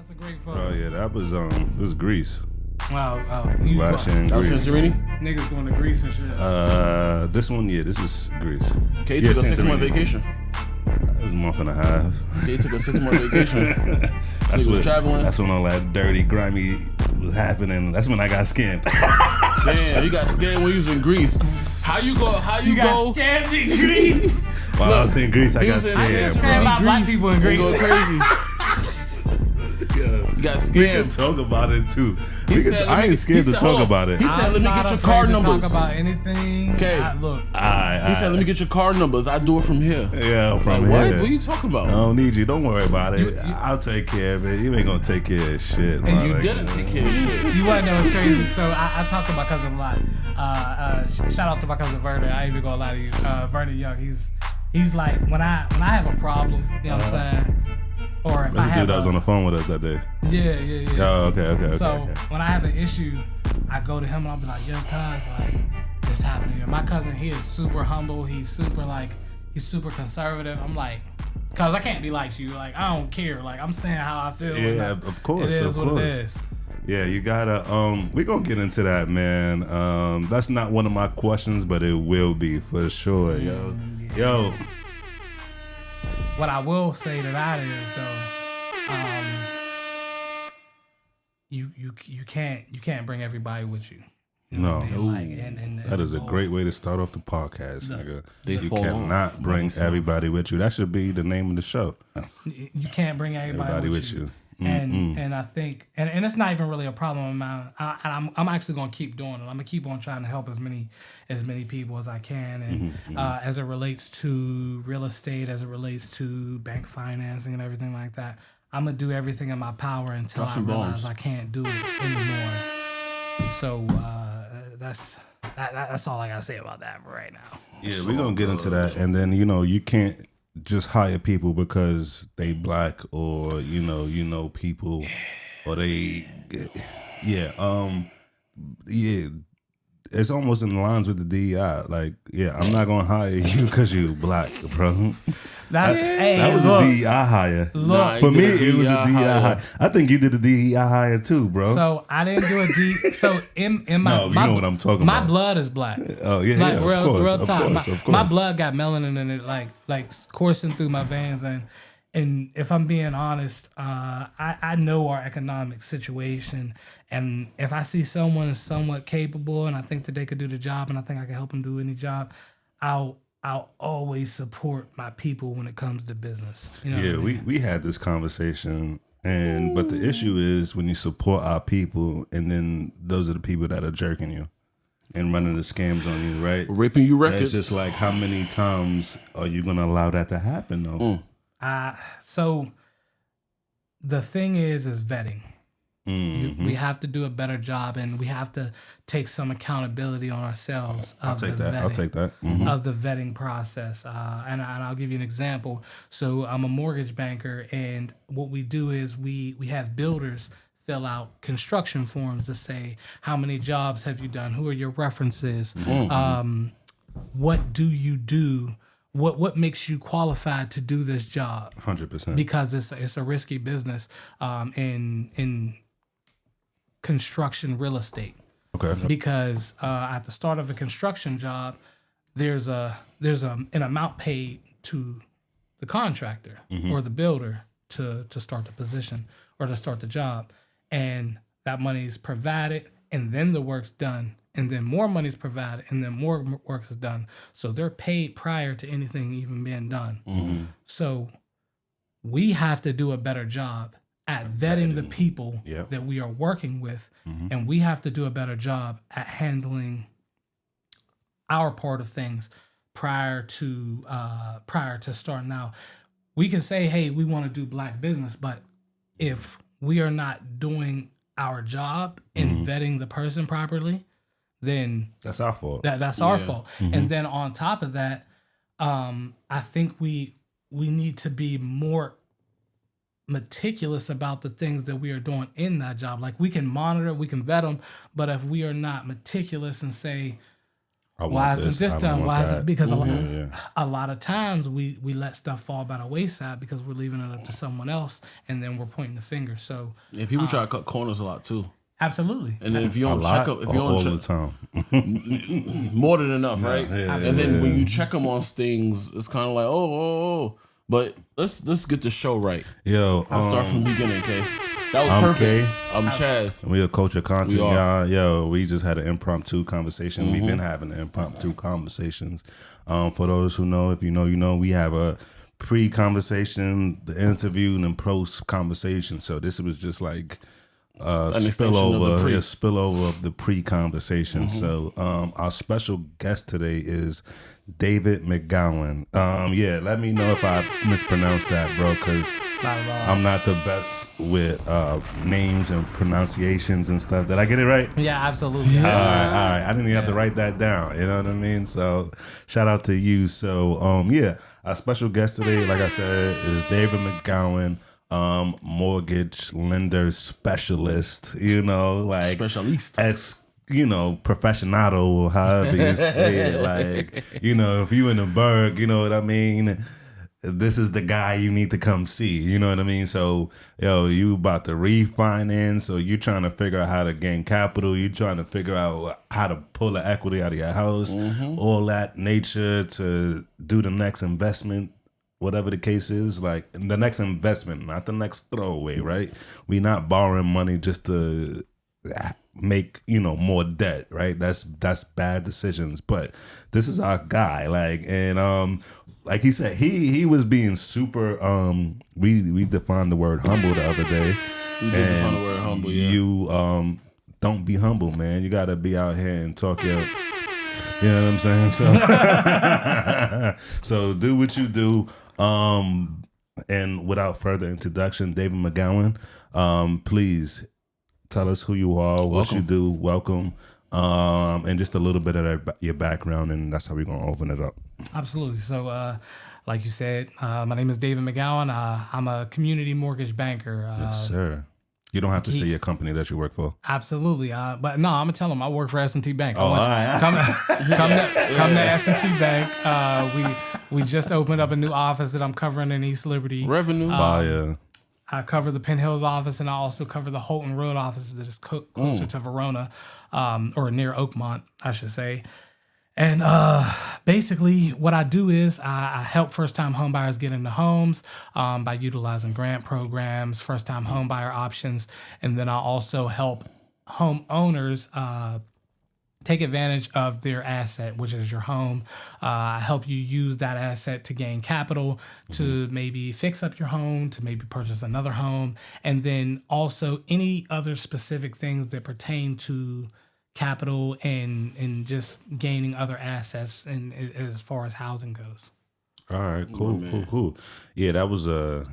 That's a great photo. Oh yeah, that was Greece. Wow. Last year in That was Greece. Santorini? Niggas going to Greece and shit. This one, this was Greece. Kay Yeah, took a 6-month Santorini. vacation. It was a month and a half. Kay took a 6-month vacation. That's he was what. traveling. That's when all that dirty, grimy was happening. That's when I got scammed. Damn, you got scared when you was in Greece. How you go? you got scammed in Greece. While I was in Greece, I he got was in scared, Scammed bro. by black people in You Greece. go crazy. Yeah. You got We can scammed. talk about it too. He said, let I me- ain't scared he to said, talk hold on. about it. He said, I'm let me not get your afraid card to numbers. Talk about anything. Okay. Look. He said, let me get your card numbers. I do it from here. Yeah, from Like, what? here. What are you talking about? I don't need you. Don't worry about it. I'll take care of it. You ain't gonna take care of shit. And my You nigga. didn't take care of shit. You wanna know what's crazy? So I talk to my cousin a lot. Shout out to my cousin Vernon. I ain't even gonna lie to you. Vernon Young. He's like when I have a problem. You know what I'm saying? Or if That's I the have dude that was on the phone with us that day. yeah. Oh, okay. So when I have an issue, I go to him and I'll be like, yo, cuz, like, this happened here. My cousin, he is super humble. He's super conservative. I'm like, cuz I can't be like you. Like, I don't care. Like, I'm saying how I feel. Yeah, Like, of course. it is of what course. it is. Yeah, you gotta. We're gonna get into that, man. That's not one of my questions, but it will be for sure, yo. What I will say to that is though, you can't bring everybody with you. You know what I mean? Like, and That is a great way to start off the podcast, nigga. They You fall cannot off. bring everybody with you. That should be the name of the show. You can't bring everybody with you. And I think and it's not even really a problem of mine. I'm actually gonna keep doing it. I'm gonna keep on trying to help as many people as I can, and as it relates to real estate, as it relates to bank financing and everything like that. I'm gonna do everything in my power until I realize I can't do it anymore. So that's all I gotta say about that for right now. Yeah, we're gonna get into that, and then you can't just hire people because they black or people or they it's almost in the lines with the DEI. Like, I'm not gonna hire you because you black, bro. That was look, a DEI hire. Nah, For he me, did a it was a DEI DEI hire. hire. I think you did a DEI hire too, bro. So I didn't do a D. So in my, No, you know what I'm talking my about. blood is black. Oh yeah, Like yeah, real of time. course, of course. My blood got melanin in it, like coursing through my veins, and if I'm being honest, I know our economic situation, and if I see someone is somewhat capable, and I think that they could do the job, and I think I can help them do any job, I'll always support my people when it comes to business. You know what I mean? we had this conversation, but the issue is when you support our people, and then those are the people that are jerking you and running the scams on you, right? Ripping you records. It's just like, how many times are you gonna allow that to happen, though? So the thing is vetting. We have to do a better job, and we have to take some accountability on ourselves. I'll take that. Of the vetting process. And I'll give you an example. So I'm a mortgage banker, and what we do is we have builders fill out construction forms to say, how many jobs have you done? Who are your references? What do you do? What makes you qualified to do this job? 100%. Because it's a risky business in construction real estate. Okay. Because at the start of a construction job, there's an amount paid to the contractor or the builder to start the position or to start the job, and that money is provided, and then the work's done, and then more money is provided, and then more work is done. So they're paid prior to anything even being done. So we have to do a better job at vetting the people that we are working with, and we have to do a better job at handling our part of things prior to starting out. We can say, hey, we want to do black business, but if we are not doing our job in vetting the person properly, then That's our fault. that's our fault. And then on top of that, I think we need to be more meticulous about the things that we are doing in that job. Like, we can monitor, we can vet them, but if we are not meticulous and say, Why isn't this done? Why isn't, because Yeah. a lot of times we let stuff fall by the wayside because we're leaving it up to someone else, and then we're pointing the finger. So Yeah, people try to cut corners a lot too. absolutely. And then if you A don't check lot, them, if you all don't the check, time. more than enough, right? Yeah, And then when you check them on things, it's kind of like, oh. But let's get the show right. Yo, Let's start from the beginning, okay? That was I'm perfect. Kay. I'm Chaz. We a culture content, We are. y'all. Yo, we just had an impromptu conversation. We've been having impromptu conversations. For those who know, if you know, you know. We have a pre-conversation, the interview, and then post-conversation. So this was just like An extension of the pre. spillover of the pre-conversation. So our special guest today is David Mcgowan. Yeah, let me know if I mispronounced that, bro, because Not at all. I'm not the best with names and pronunciations and stuff. Did I get it right? Yeah, absolutely. All right. I didn't even have to write that down. You know what I mean? So shout out to you. So yeah, our special guest today, like I said, is David Mcgowan, mortgage lender specialist. You know, like Specialist. professionado, or however you say it. Like, you know, if you in the Berg, you know what I mean? This is the guy you need to come see. You know what I mean? So, yo, you about to refinance, or you trying to figure out how to gain capital. You trying to figure out how to pull the equity out of your house, all that nature to do the next investment, whatever the case is. Like, the next investment, not the next throwaway, right? We not borrowing money just to make more debt, right? That's bad decisions. But this is our guy, like he said, he was being super we defined the word humble the other day. We did define the word humble, yeah. You don't be humble, man. You gotta be out here and talk your, you know what I'm saying? So so do what you do. And without further introduction, David Mcgowan, please tell us who you are, what you do, welcome, and just a little bit of your background, and that's how we're gonna open it up. Absolutely. So, like you said, my name is David Mcgowan. I'm a community mortgage banker. Yes, sir. You don't have to say your company that you work for. Absolutely. But no, I'm gonna tell them I work for S&T Bank. Oh, all right. Come to S&T Bank. We just opened up a new office that I'm covering in East Liberty. Revenue. Fire. I cover the Penn Hills office, and I also cover the Holton Road office that is closer to Verona, or near Oakmont, I should say. And basically, what I do is I help first-time homebuyers get into homes by utilizing grant programs, first-time homebuyer options, and then I also help homeowners take advantage of their asset, which is your home. I help you use that asset to gain capital, to maybe fix up your home, to maybe purchase another home, and then also any other specific things that pertain to capital and just gaining other assets and as far as housing goes. All right, cool. Yeah, that was a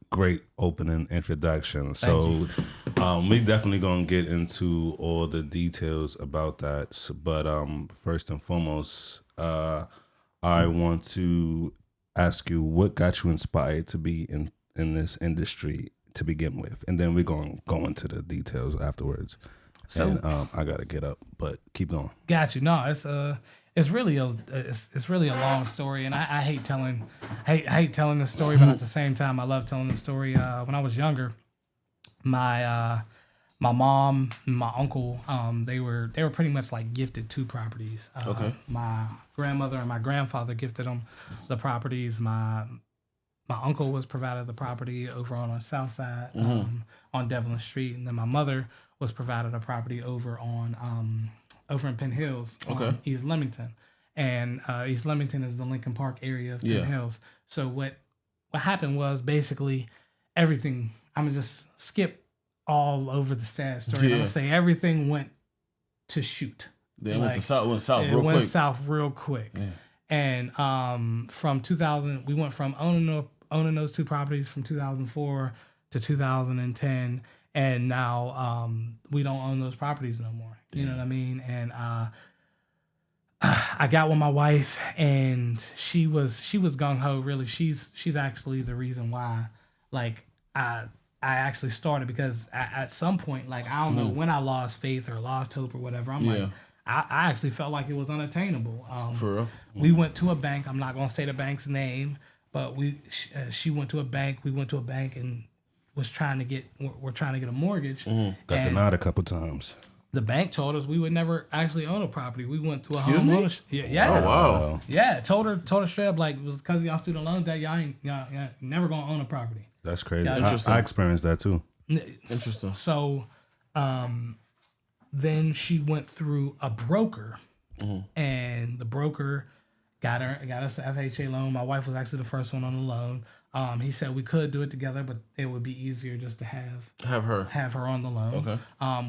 great opening introduction. So we definitely gonna get into all the details about that. But first and foremost, I want to ask you what got you inspired to be in this industry to begin with, and then we're gonna go into the details afterwards. So I gotta get up, but keep going. Got you. No, it's really a long story, and I hate telling this story, but at the same time, I love telling the story. When I was younger, my mom and my uncle, they were pretty much like gifted two properties. Okay. My grandmother and my grandfather gifted them the properties. My uncle was provided the property over on the south side, on Devlin Street, and then my mother was provided a property over in Penn Hills, on East Leamington, and East Leamington is the Lincoln Park area of Penn Hills. So what happened was basically everything. I'm gonna just skip all over the sad story. I'm gonna say everything went to shoot. They went south real quick. Yeah. And from 2000, we went from owning those two properties from 2004 to 2010, and now we don't own those properties no more. You know what I mean? And I got with my wife, and she was gung ho. Really, she's actually the reason why, like, I actually started, because at some point, like, I don't know when I lost faith or lost hope or whatever. I'm like, I actually felt like it was unattainable. For real. We went to a bank. I'm not gonna say the bank's name, but she went to a bank. We went to a bank and we're trying to get a mortgage. Got denied a couple times. The bank told us we would never actually own a property. We went through a home ownership. Yeah. Oh wow. Yeah, told her straight up, like, it was because of y'all student loans that y'all never gonna own a property. That's crazy. Yeah, I experienced that too. Interesting. So, then she went through a broker, and the broker got us the FHA loan. My wife was actually the first one on the loan. He said we could do it together, but it would be easier just to have her on the loan. Okay.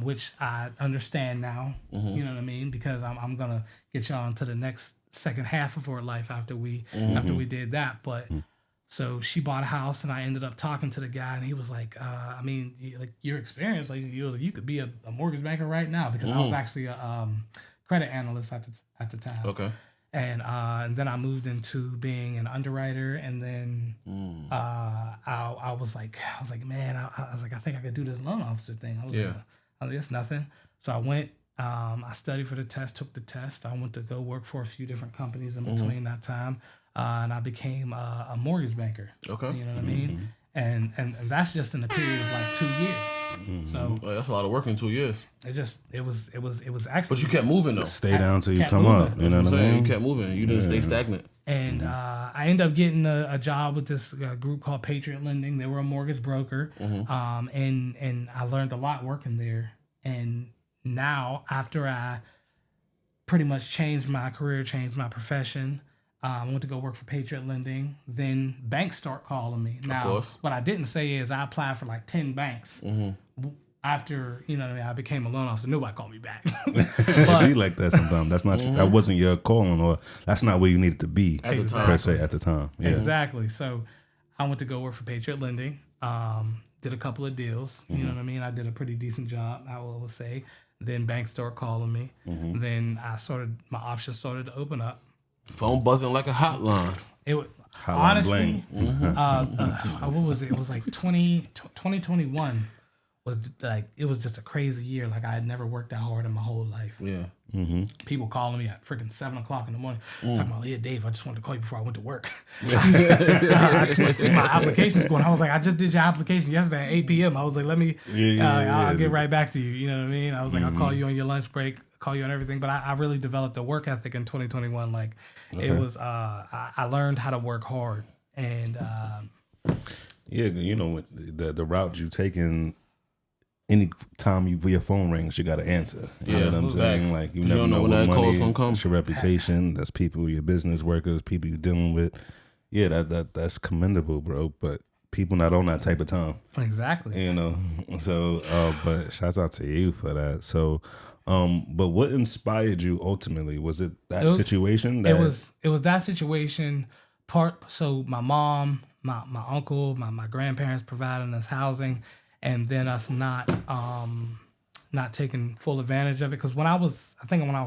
Which I understand now. You know what I mean? Because I'm gonna get y'all into the next second half of our life after we did that. But so she bought a house, and I ended up talking to the guy, and he was like, I mean, like your experience, like you could be a mortgage banker right now, because I was actually a credit analyst at the time. Okay. And then I moved into being an underwriter, and then I was like, man, I was like, I think I could do this loan officer thing. I was like, it's nothing. So I went, I studied for the test, took the test. I went to go work for a few different companies in between that time, and I became a mortgage banker. Okay. You know what I mean? And that's just in the period of like 2 years. So that's a lot of work in 2 years. it was actually. But you kept moving though. Stay down till you kept come up. moving. You know what I mean? You kept moving. You didn't stay stagnant. And I ended up getting a job with this group called Patriot Lending. They were a mortgage broker, and I learned a lot working there. And now, after I pretty much changed my career, changed my profession, I went to go work for Patriot Lending. Then banks start calling me. Now, what I didn't say is I applied for like 10 banks. After, you know what I mean, I became a loan officer, nobody called me back. Be like that sometimes. That's not that wasn't your calling, or that's not where you needed to be at the time. Per se at the time. Yeah. Exactly. So I went to go work for Patriot Lending. Did a couple of deals. You know what I mean? I did a pretty decent job, I will say. Then banks start calling me. Then my options started to open up. Phone buzzing like a hotline. It was Hotline honestly, what was it? It was like 2021 was like, it was just a crazy year. Like I had never worked that hard in my whole life. Yeah. People calling me at freaking 7:00 in the morning, talking about, yeah, Dave, I just wanted to call you before I went to work. I just want to see my applications going. I was like, I just did your application yesterday at 8 p.m. I was like, let me, I'll get right back to you. You know what I mean? I was like, I'll call you on your lunch break, call you on everything. But I really developed a work ethic in 2021. Like it was, I learned how to work hard. And yeah, you know, the route you've taken. Any time your phone rings, you got to answer. You know what I'm saying? Like you never know when that call's gonna come. It's your reputation. That's people, your business workers, people you're dealing with. Yeah, that's commendable, bro. But people not on that type of time. Exactly. You know. So, but shouts out to you for that. So, but what inspired you ultimately? Was it that situation? It was that situation. So my mom, my uncle, my grandparents providing us housing. And then us not taking full advantage of it. Because when I was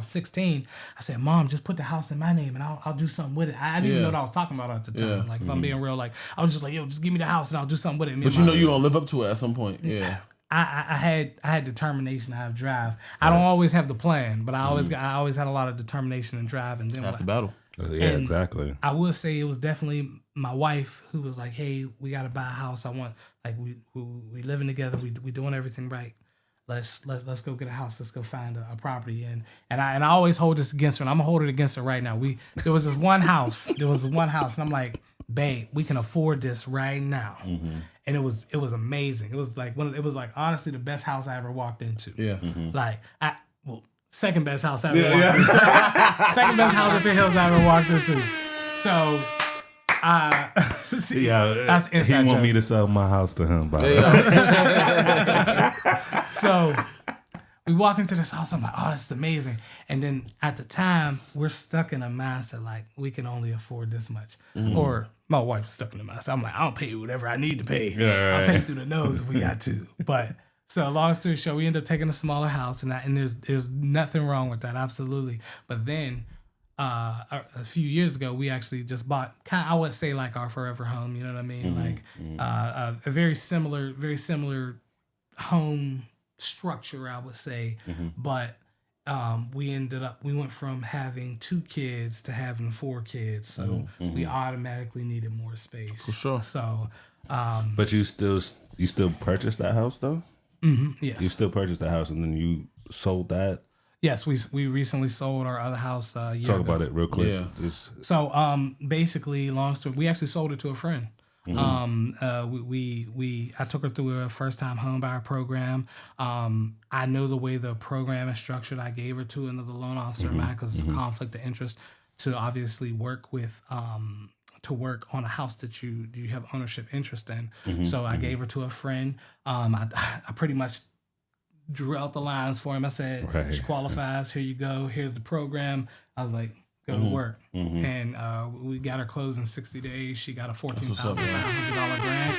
16, I said, Mom, just put the house in my name and I'll do something with it. I didn't even know what I was talking about at the time. Yeah. Like, if I'm being real, like, I was just like, yo, just give me the house and I'll do something with it. But you know you're going to live up to it at some point. Yeah. I had determination. I have drive. I don't always have the plan, but I always had a lot of determination and drive. And then half the battle. Yeah, exactly. I will say it was definitely my wife who was like, "Hey, we got to buy a house. I want, like, we living together. We doing everything right. Let's go get a house. Let's go find a property." And I always hold this against her, and I'm gonna hold it against her right now. There was this one house. And I'm like, "Babe, we can afford this right now." And it was amazing. It was like honestly the best house I ever walked into. Yeah. Like second best house I ever walked into. Second best house up in Hills I ever walked into. So, that's inside he want joke. me to sell my house to him. By So, we walk into this house. I'm like, oh, this is amazing. And then at the time, we're stuck in a mindset like we can only afford this much. Or my wife was stuck in the mindset. I'm like, I'll pay whatever I need to pay. I'll pay through the nose if we got to. But so long story short, we ended up taking a smaller house, and there's nothing wrong with that, absolutely. But then a few years ago, we actually just bought I would say like our forever home. You know what I mean? Like a very similar home structure, I would say, but we went from having 2 kids to having 4 kids, so we automatically needed more space. For sure. So, But you still purchased that house though. yes, You still purchased the house and then you sold that. yes, we recently sold our other house a year Talk ago. about it real quick. Yeah. So, basically, long story, we actually sold it to a friend. I took her through a first time home buyer program. I know the way the program is structured. I gave her to another loan officer because it's a conflict of interest to obviously work with, to work on a house that you have ownership interest in. So I gave her to a friend. I pretty much drew out the lines for him. I said, she qualifies. Here you go. Here's the program. I was like, go to work. And we got her closed in 60 days. She got a $14,500 grant.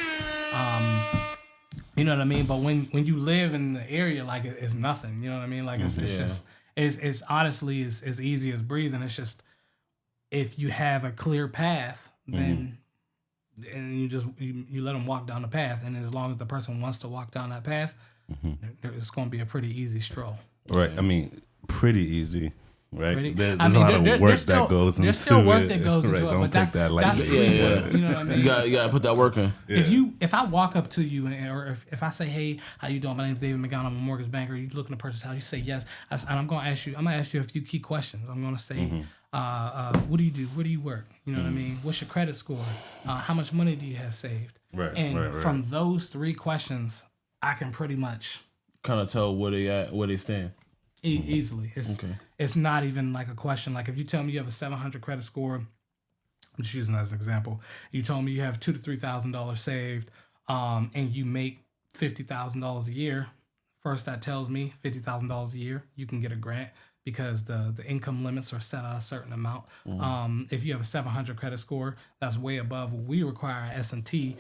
You know what I mean? But when you live in the area, like it's nothing. You know what I mean? Like it's just it's honestly as easy as breathing. It's just if you have a clear path, then and you let them walk down the path, and as long as the person wants to walk down that path, it's going to be a pretty easy stroll. Right. I mean, pretty easy. Right. There's I a mean, lot of work there's that goes into it. There's still work that goes into it, Don't but take that that's lightly. pre-work. You know what I mean? You gotta put that work in. If I walk up to you or if I say, hey, how you doing? My name's David Mcgowan. I'm a mortgage banker. You looking to purchase a house? You say yes, and I'm gonna ask you a few key questions. I'm gonna say, what do you do? Where do you work? You know what I mean? What's your credit score? How much money do you have saved? Right. And from those 3 questions, I can pretty much Kind of tell where they at, where they stand. easily. It's not even like a question. Like if you tell me you have a 700 credit score, I'm just using that as an example. You told me you have $2,000 to $3,000 saved, and you make $50,000 a year. First, that tells me $50,000 a year, you can get a grant because the income limits are set at a certain amount. If you have a 700 credit score, that's way above what we require at S&T.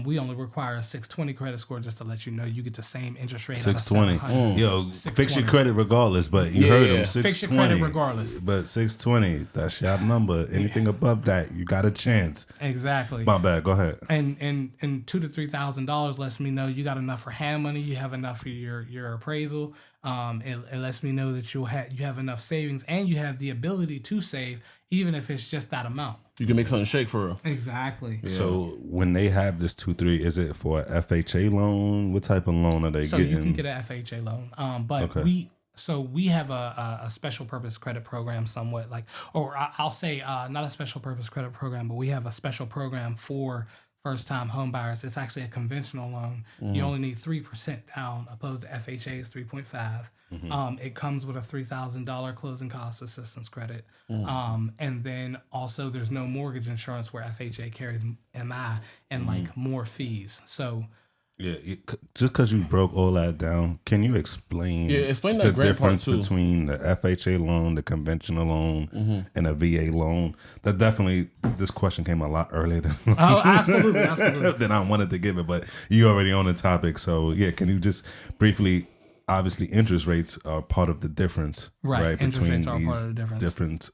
We only require a 620 credit score, just to let you know you get the same interest rate. 620. Yo, fix your credit regardless, but you heard him. 620. Fix your credit regardless. But 620, that's your number. Anything above that, you got a chance. Exactly. My bad. Go ahead. And $2,000 to $3,000 lets me know you got enough for hand money. You have enough for your appraisal. It lets me know that you have enough savings and you have the ability to save, even if it's just that amount. You can make something shake for real. Exactly. Yeah. So when they have this 2-3, is it for a FHA loan? What type of loan are they getting? So you can get an FHA loan. But we have a special purpose credit program somewhat like, or I'll say not a special purpose credit program, but we have a special program for first time home buyers. It's actually a conventional loan. You only need 3% down opposed to FHA's 3.5. It comes with a $3,000 closing cost assistance credit. And then also there's no mortgage insurance where FHA carries MI and like more fees. So yeah, just because you broke all that down, can you explain explain that the grant part difference too. between the FHA loan, the conventional loan, and a VA loan? That definitely, this question came a lot earlier than absolutely. than I wanted to give it, but you already on the topic. So yeah, can you just briefly, obviously interest rates are part of the difference, right? Interest Between rates are part of the difference.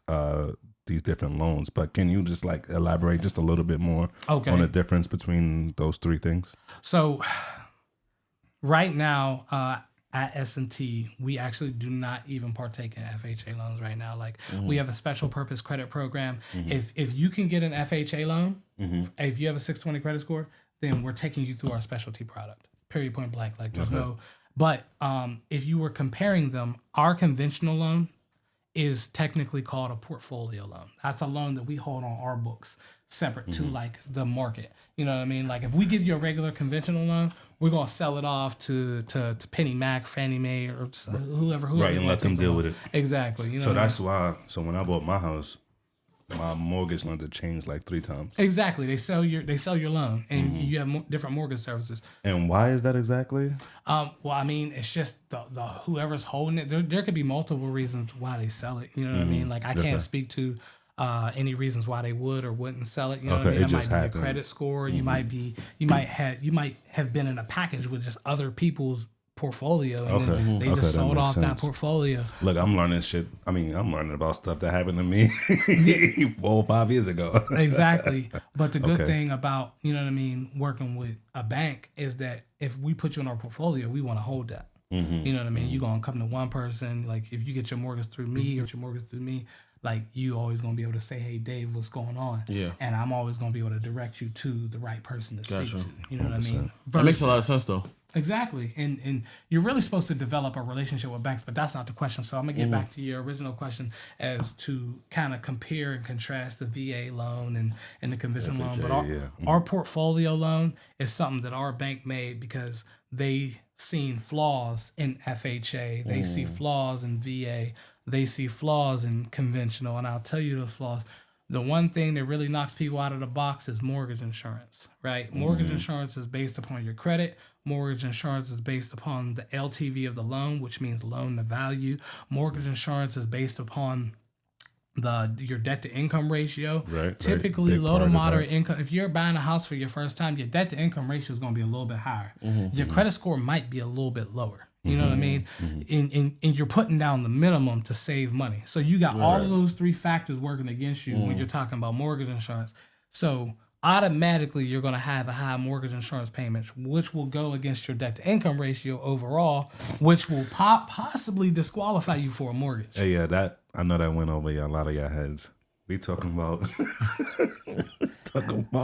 These different loans, but can you just like elaborate just a little bit more on the difference between those 3 things? So right now at S&T, we actually do not even partake in FHA loans right now. Like we have a special purpose credit program. If you can get an FHA loan, if you have a 620 credit score, then we're taking you through our specialty product. Period, point blank. Like there's no. But if you were comparing them, our conventional loan is technically called a portfolio loan. That's a loan that we hold on our books separate to like the market. You know what I mean? Like if we give you a regular conventional loan, we're gonna sell it off to Penny Mac, Fannie Mae, or whoever. Right, and let them deal with it. Exactly. You know so that's why. So when I bought my house, my mortgage loan had changed like 3 times. Exactly. They sell your loan, and you have different mortgage services. And why is that exactly? Well, I mean, it's just the whoever's holding it. There could be multiple reasons why they sell it. You know what I mean? Like I can't speak to any reasons why they would or wouldn't sell it. You know what I mean? It might be the credit score. You might have been in a package with just other people's portfolio, and then they just sold off that portfolio. Look, I'm learning shit. I mean, I'm learning about stuff that happened to me 4 or 5 years ago. Exactly. But the good thing about, working with a bank is that if we put you in our portfolio, we want to hold that. You know what I mean? You're gonna come to one person. Like if you get your mortgage through me or your mortgage through me, like you always gonna be able to say, "Hey, Dave, what's going on?" Yeah. And I'm always gonna be able to direct you to the right person to speak to. You know what I mean? That makes a lot of sense, though. Exactly. And you're really supposed to develop a relationship with banks, but that's not the question. So I'm going to get back to your original question as to kind of compare and contrast the VA loan and the conventional loan. But our portfolio loan is something that our bank made because they seen flaws in FHA. They see flaws in VA. They see flaws in conventional. And I'll tell you those flaws. The one thing that really knocks people out of the box is mortgage insurance, right? Mortgage insurance is based upon your credit. Mortgage insurance is based upon the LTV of the loan, which means loan to value. Mortgage insurance is based upon your debt to income ratio. Right. Typically, low to moderate income. If you're buying a house for your first time, your debt to income ratio is going to be a little bit higher. Your credit score might be a little bit lower. You know what I mean? And you're putting down the minimum to save money. So you got all of those three factors working against you when you're talking about mortgage insurance. So automatically you're going to have a high mortgage insurance payments, which will go against your debt to income ratio overall, which will possibly disqualify you for a mortgage. Hey, yeah, that I know that went over a lot of your heads. We talking about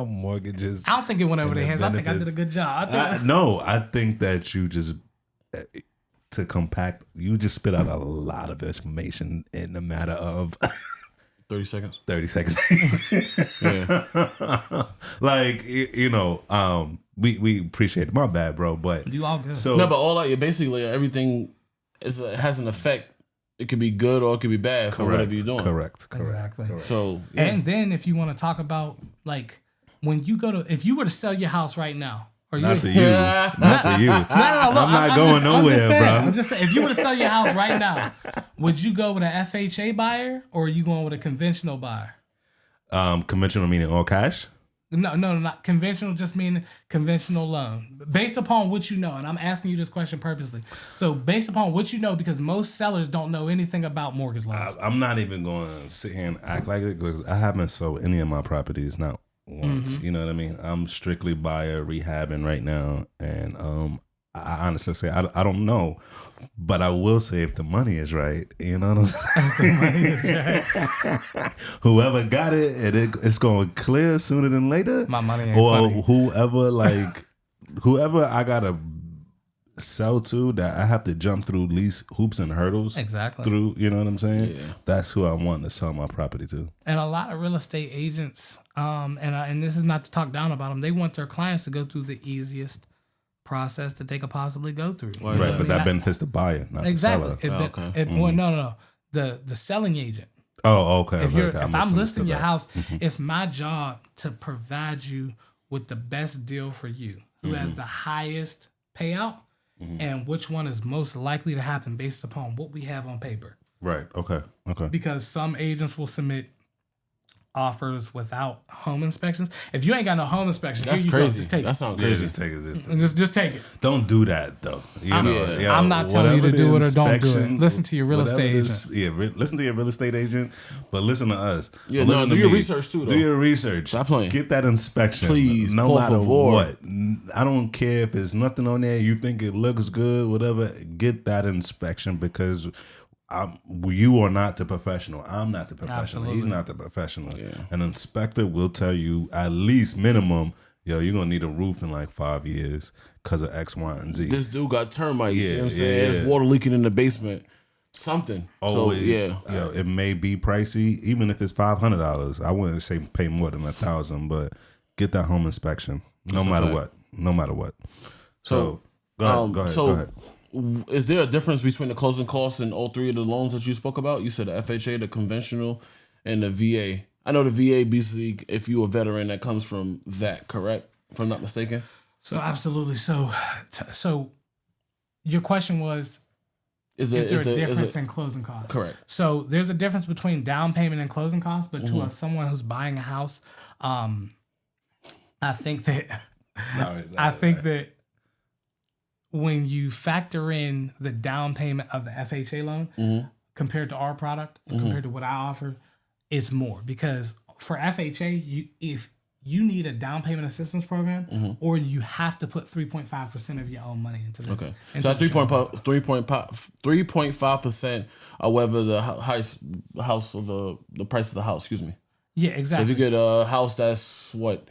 mortgages. I don't think it went over their heads. benefits. I think I did a good job. I think that you just to compact. You just spit out a lot of information in the matter of 30 seconds. 30 seconds. Yeah. Like we appreciate it. My bad, bro. But You all good. So No, but all like basically everything has an effect. It could be good or it could be bad for whatever you're doing. Correct. Exactly. So yeah. And then if you want to talk about like when you if you were to sell your house right now, or Not to you, you. Not to you. no, look, I'm not going nowhere, bro. I'm just saying, if you were to sell your house right now, would you go with an FHA buyer or are you going with a conventional buyer? Conventional meaning all cash. No, not conventional. Just meaning conventional loan, based upon what you know. And I'm asking you this question purposely. So, based upon what you know, because most sellers don't know anything about mortgage loans. I'm not even going to sit here and act like it because I haven't sold any of my properties, not once. You know what I mean? I'm strictly buyer rehabbing right now, and I honestly say I don't know, but I will say if the money is right, you know what I'm saying? Whoever got it, it's going to clear sooner than later. My money ain't or funny. whoever I gotta sell to that I have to jump through least hoops and hurdles Exactly. through, you know what I'm saying? Yeah. That's who I want to sell my property to. And a lot of real estate agents, and this is not to talk down about them, they want their clients to go through the easiest process that they could possibly go through. Why Right, is but that? that benefits the buyer, not Exactly. the seller. Okay. Well, no. The selling agent. Oh, okay. If I'm listing your that. house, it's my job to provide you with the best deal for you, who has the highest payout, and which one is most likely to happen based upon what we have on paper. Right, okay. Because some agents will submit offers without home inspections. If you ain't got no home inspection, That's here you crazy. go. Just take That it. sounds Yeah, crazy. just take it. Just take it. Don't do that though. I'm not telling you to do it or don't do it. Listen to your real estate agent. Listen to your real estate agent, but listen to us. Yeah, But listen do to your me. research too, though. Do your research. Stop playing. Get that inspection, Please, no por matter favor. what. I don't care if there's nothing on there. You think it looks good, whatever. Get that inspection because you are not the professional. I'm not the professional. Absolutely. He's not the professional. Yeah. An inspector will tell you at least minimum, you're gonna need a roof in like 5 years because of X, Y, and Z. This dude got termites. You know what I'm Yeah, saying? yeah, There's yeah. water leaking in the basement. Something. Always, So, yeah. it may be pricey, even if it's $500. I wouldn't say pay more than $1,000, but get that home inspection, no That's a matter fact. what. No matter what. So go ahead. So, Go ahead. is there a difference between the closing costs and all three of the loans that you spoke about? You said the FHA, the conventional, and the VA. I know the VA, basically, if you're a veteran, that comes from that, correct? If I'm not mistaken. So absolutely. So your question was, Is is there a difference it in closing costs? correct? So there's a difference between down payment and closing costs, but to someone who's buying a house, I think that that when you factor in the down payment of the FHA loan compared to our product and compared to what I offer, it's more because for FHA, if you need a down payment assistance program, or you have to put 3.5% of your own money into the. Okay. Into So that 3.5% or whether the house of the price of the house, excuse me. Yeah, So exactly. if you get a house that's what,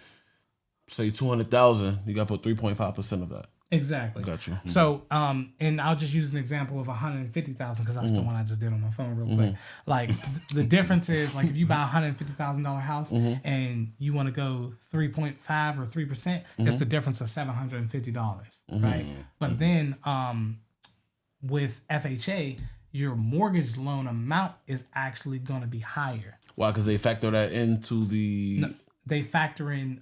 say 200,000, you got to put 3.5% of that. Exactly. Got you. So, and I'll just use an example of 150,000 because that's the one I just did on my phone real quick. Like the difference is like if you buy a $150,000 house and you want to go 3.5 or 3%, it's the difference of $750, right? But then with FHA, your mortgage loan amount is actually going to be higher. Why? Because they factor that into the. No, they factor in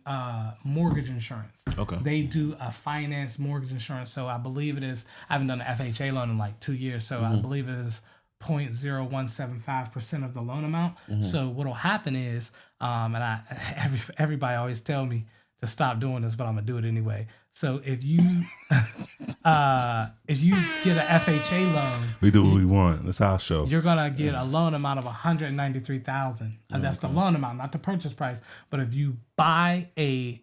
mortgage insurance. Okay. They do a finance mortgage insurance. So I believe it is, I haven't done an FHA loan in like 2 years. So I believe it is 0.0175% of the loan amount. So what'll happen is, and everybody always tell me to stop doing this, but I'm gonna do it anyway. So if you get an FHA loan, We do what we want. That's our show. you're gonna get a loan amount of $193,000, and that's the loan amount, not the purchase price. But if you buy a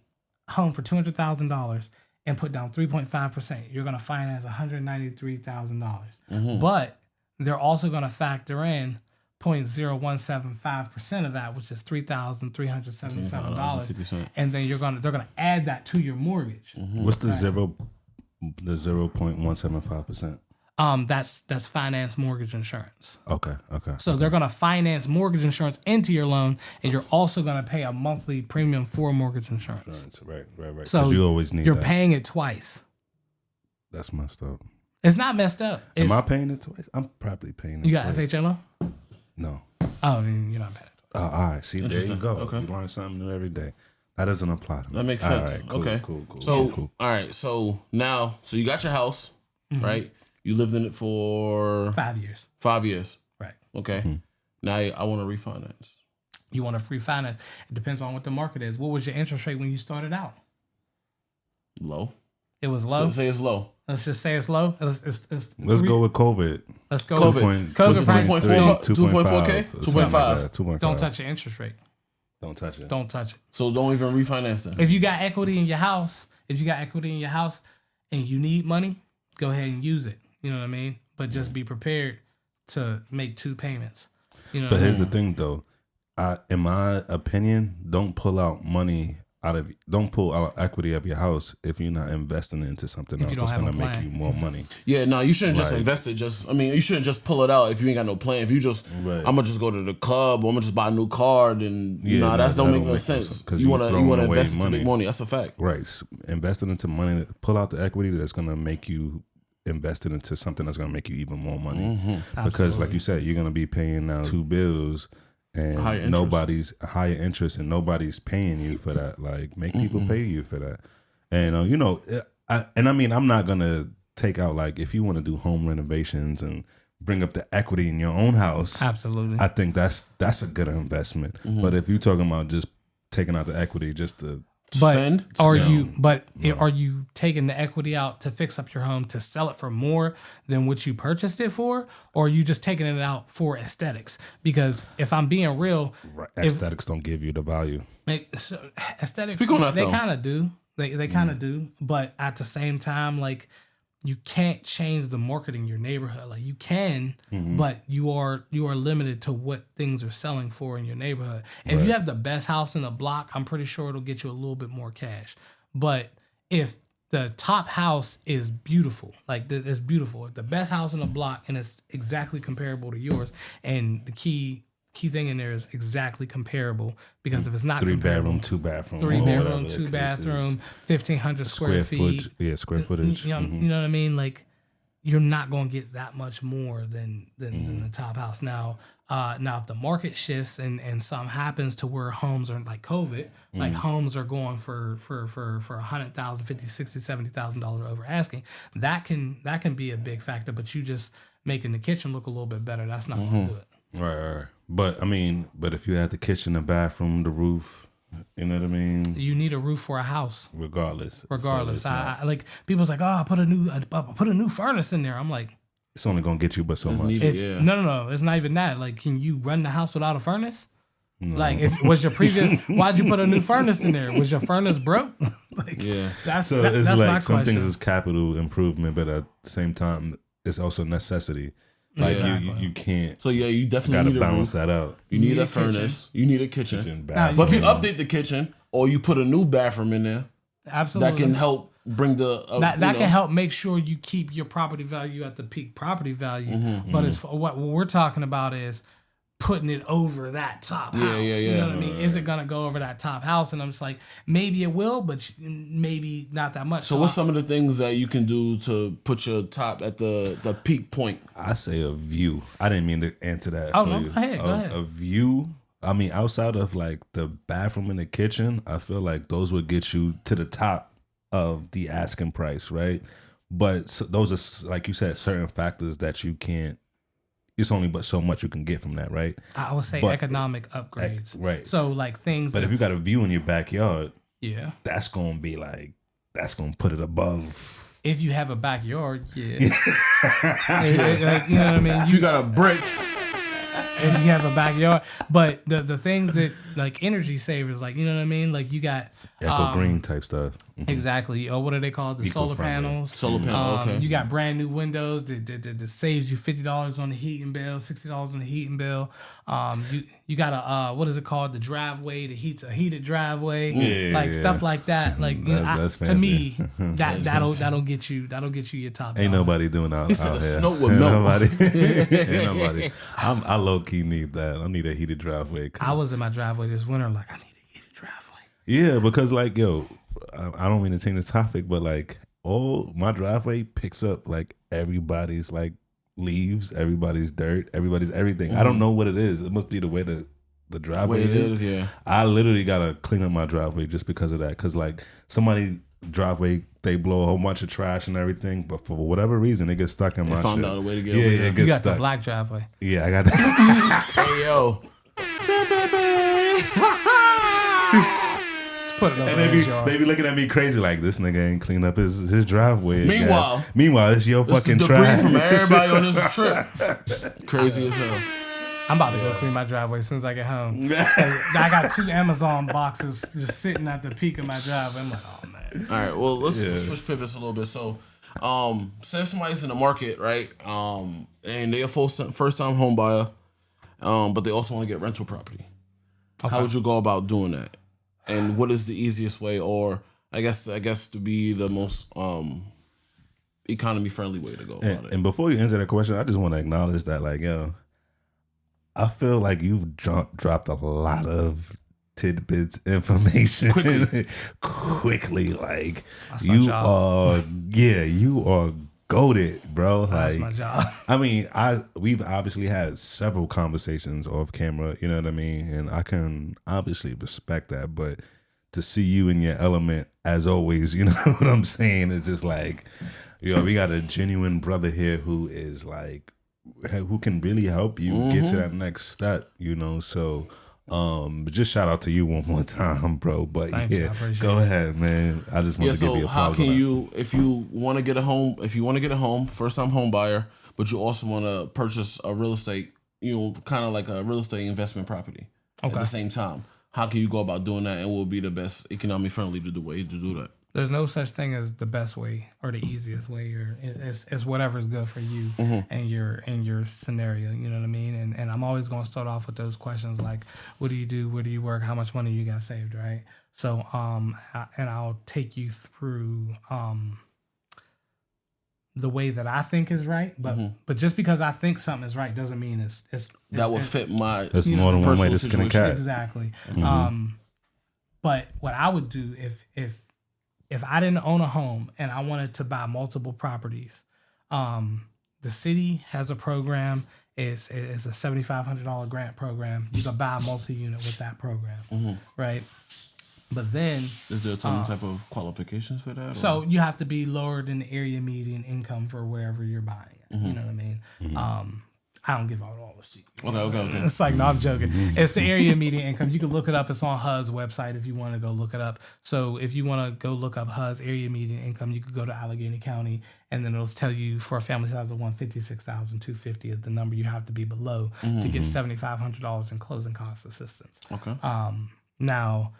home for $200,000 and put down 3.5%, you're gonna finance $193,000. But they're also gonna factor in 0.0175% of that, which is $3,377, $50. and then they're gonna add that to your mortgage. What's the 0.175%? That's finance mortgage insurance. Okay. So they're going to finance mortgage insurance into your loan, and you're also going to pay a monthly premium for mortgage insurance. Right. So you always need you're that. paying it twice. That's messed up. It's not messed up. Am I paying it twice? I'm probably paying it You got twice. FHA loan? No. Oh, I mean, you're not paying it twice. All right. See, there you go. Okay. You learn something new every day. That doesn't apply to me. That makes All sense. right, cool, Okay. Cool. So, Yeah, cool. all right. So now, you got your house, right? You lived in it for 5 years. 5 years. Right. Okay. Now I want to refinance. You want to refinance. It depends on what the market is. What was your interest rate when you started out? Low. It was low. So say it's low. Let's just say it's low. Let's go with COVID. Let's go COVID. with COVID price. 2.4K? 2.5. 2.5. Don't touch your interest rate. Don't touch it. Don't touch it. So don't even refinance then. If you got equity in your house, and you need money, go ahead and use it. You know what I mean? But just be prepared to make 2 payments. You know. But here's the thing, though. In my opinion, don't pull out equity of your house if you're not investing into something else that's gonna make you more money. Yeah, no, you shouldn't just Right. invest it. You shouldn't just pull it out if you ain't got no plan. If you just, Right. I'm gonna just go to the club, or I'm gonna just buy a new car, then that don't make no sense. 'cause You you wanna throwing away invest to money. make money. That's a fact. Right. Investing into money, pull out the equity that's gonna make you invest it into something that's gonna make you even more money. Because, like you said, you're gonna be paying now 2 bills. And nobody's higher interest, and nobody's paying you for that. Like, make people pay you for that. And I'm not gonna take out, like, if you want to do home renovations and bring up the equity in your own house. Absolutely. I think that's a good investment. But if you're talking about just taking out the equity just to Spend? Are you taking the equity out to fix up your home to sell it for more than what you purchased it for, or are you just taking it out for aesthetics? Because if I'm being real, aesthetics don't give you the value. Aesthetics, Speak on that, they though. kind of do. They kind of do, but at the same time, like, you can't change the marketing in your neighborhood. Like, you can, but you are limited to what things are selling for in your neighborhood. If you have the best house in the block, I'm pretty sure it'll get you a little bit more cash. But if the top house is beautiful, it's beautiful, if the best house in the block and it's exactly comparable to yours, and the key thing in there is exactly comparable, because if it's not 3 comparable, bedroom, 2 bathroom, 3 or bedroom, whatever the 2 case bathroom, 1,500 square feet. Square footage. You know what I mean? Like, you're not going to get that much more than the top house. Now, if the market shifts and something happens to where homes are like COVID, like homes are going for $100,000, $50,000, $60,000, $70,000 over asking, that can be a big factor. But you just making the kitchen look a little bit better, that's not going to do it. Right. But if you had the kitchen, the bathroom, the roof, you know what I mean? You need a roof for a house. Regardless. So I like, people's like, I put a new furnace in there. I'm like, it's only gonna get you but so much. needed. Yeah. No, it's not even that. Like, can you run the house without a furnace? Like, was your previous? Why'd you put a new furnace in there? Was your furnace broke? Like, Yeah. that's So that's it's my like some question. things is capital improvement, but at the same time, it's also necessity. Like Exactly. you can't. So yeah, you Got definitely to need a balance roof. that out. You need need a a kitchen. furnace. You need a kitchen. Kitchen, Now, But if you bathroom. update the kitchen or you put a new bathroom in there, Absolutely. that can help bring the That can help make sure you keep your property value at the peak property value. Mm-hmm. But it's what we're talking about is putting it over that top house. You know what I mean? Is it gonna go over that top house? And I'm just like, maybe it will, but maybe not that much. So what's some of the things that you can do to put your top at the peak point? I say a view. I didn't mean to answer that. Oh, for no, you. go ahead. A view. I mean, outside of like the bathroom and the kitchen, I feel like those would get you to the top of the asking price, right? But those are, like you said, certain factors that you can't. It's only but so much you can get from that, right? I would say But- economic upgrades. Right. So like things. But if you got a view in your backyard, yeah. that's gonna be like that's gonna put it above. If you have a backyard, yeah. Like, you know what I mean? If you got a brick, If you have a backyard, but the things that like energy savers, like, you know what I mean? Like you got Eco green type stuff. exactly. Or what are they called? The solar Eco-friendly. panels. solar panel. Okay. You got brand new windows that saves you $50 on the heating bill, $60 on the heating bill. You got a what is it called? The driveway, the heated driveway, Yeah. stuff like that. Like you know, That's to fancy. me, that'll get you your top. Ain't dollar. nobody doing out, said out a here. snow with Ain't milk. nobody. Ain't nobody. I low key need that. I need a heated driveway. I was in my driveway this winter, like I need a heated driveway. Yeah, because like yo, I don't mean to change the topic, but like all my driveway picks up like everybody's like leaves, everybody's dirt, everybody's everything. I don't know what it is. It must be the way the driveway is. Yeah. I literally gotta clean up my driveway just because of that. Cause like somebody driveway, they blow a whole bunch of trash and everything, but for whatever reason, it gets stuck in my Found shit. out a way to get Yeah, over it there. gets You got stuck. the black driveway. Yeah, I got that. Hey yo. Let's put it over And his yard. they be looking at me crazy like this nigga ain't clean up his driveway. again. Meanwhile, it's your It's the fucking debris trash. from everybody on this trip. Crazy as hell. I'm about to go clean my driveway as soon as I get home. I got 2 Amazon boxes just sitting at the peak of my driveway. I'm like, oh man. All right, well, let's switch pivots a little bit. So, say if somebody's in the market, right, and they're a first-time home buyer, but they also want to get rental property. How would you go about doing that? And what is the easiest way, or I guess to be the most economy-friendly way to go about it? And before you answer that question, I just want to acknowledge that, like, yo, I feel like you've dropped a lot of tidbits information quickly. Like, That's my you job. you are goated, bro. That's Like, my job. I mean, we've obviously had several conversations off camera, you know what I mean? And I can obviously respect that, but to see you in your element, as always, you know what I'm saying? It's just like, we got a genuine brother here who is like, who can really help you get to that next step, So, just shout out to you one more time, bro. But Thank you, I appreciate go it. ahead, man. I just want to give you So a how can you, if you want to get a home, first-time home buyer, but you also want to purchase a real estate, kind of like a real estate investment property at the same time, how can you go about doing that, and what would be the best economic friendly way to do that? There's no such thing as the best way or the easiest way, or it's whatever's good for you and your scenario. You know what I mean? And I'm always gonna start off with those questions like, what do you do? Where do you work? How much money you got saved? Right? So and I'll take you through the way that I think is right, but just because I think something is right doesn't mean it's That would fit my There's more than one way to skin a situation. cat. exactly. But what I would do if I didn't own a home and I wanted to buy multiple properties, the city has a program. It's a $7,500 grant program. You can buy a multi-unit with that program, right? But then, Is there some type of qualifications for that? so you have to be lower than the area median income for wherever you're buying it. You know what I mean? I don't give out all the secrets. Okay. It's like, no, I'm joking. It's the area median income. You can look it up. It's on HUD's website if you want to go look it up. So if you want to go look up HUD's area median income, you could go to Allegheny County and then it'll tell you for a family size of 156,250 is the number you have to be below to get $7,500 in closing cost assistance. Okay. Now,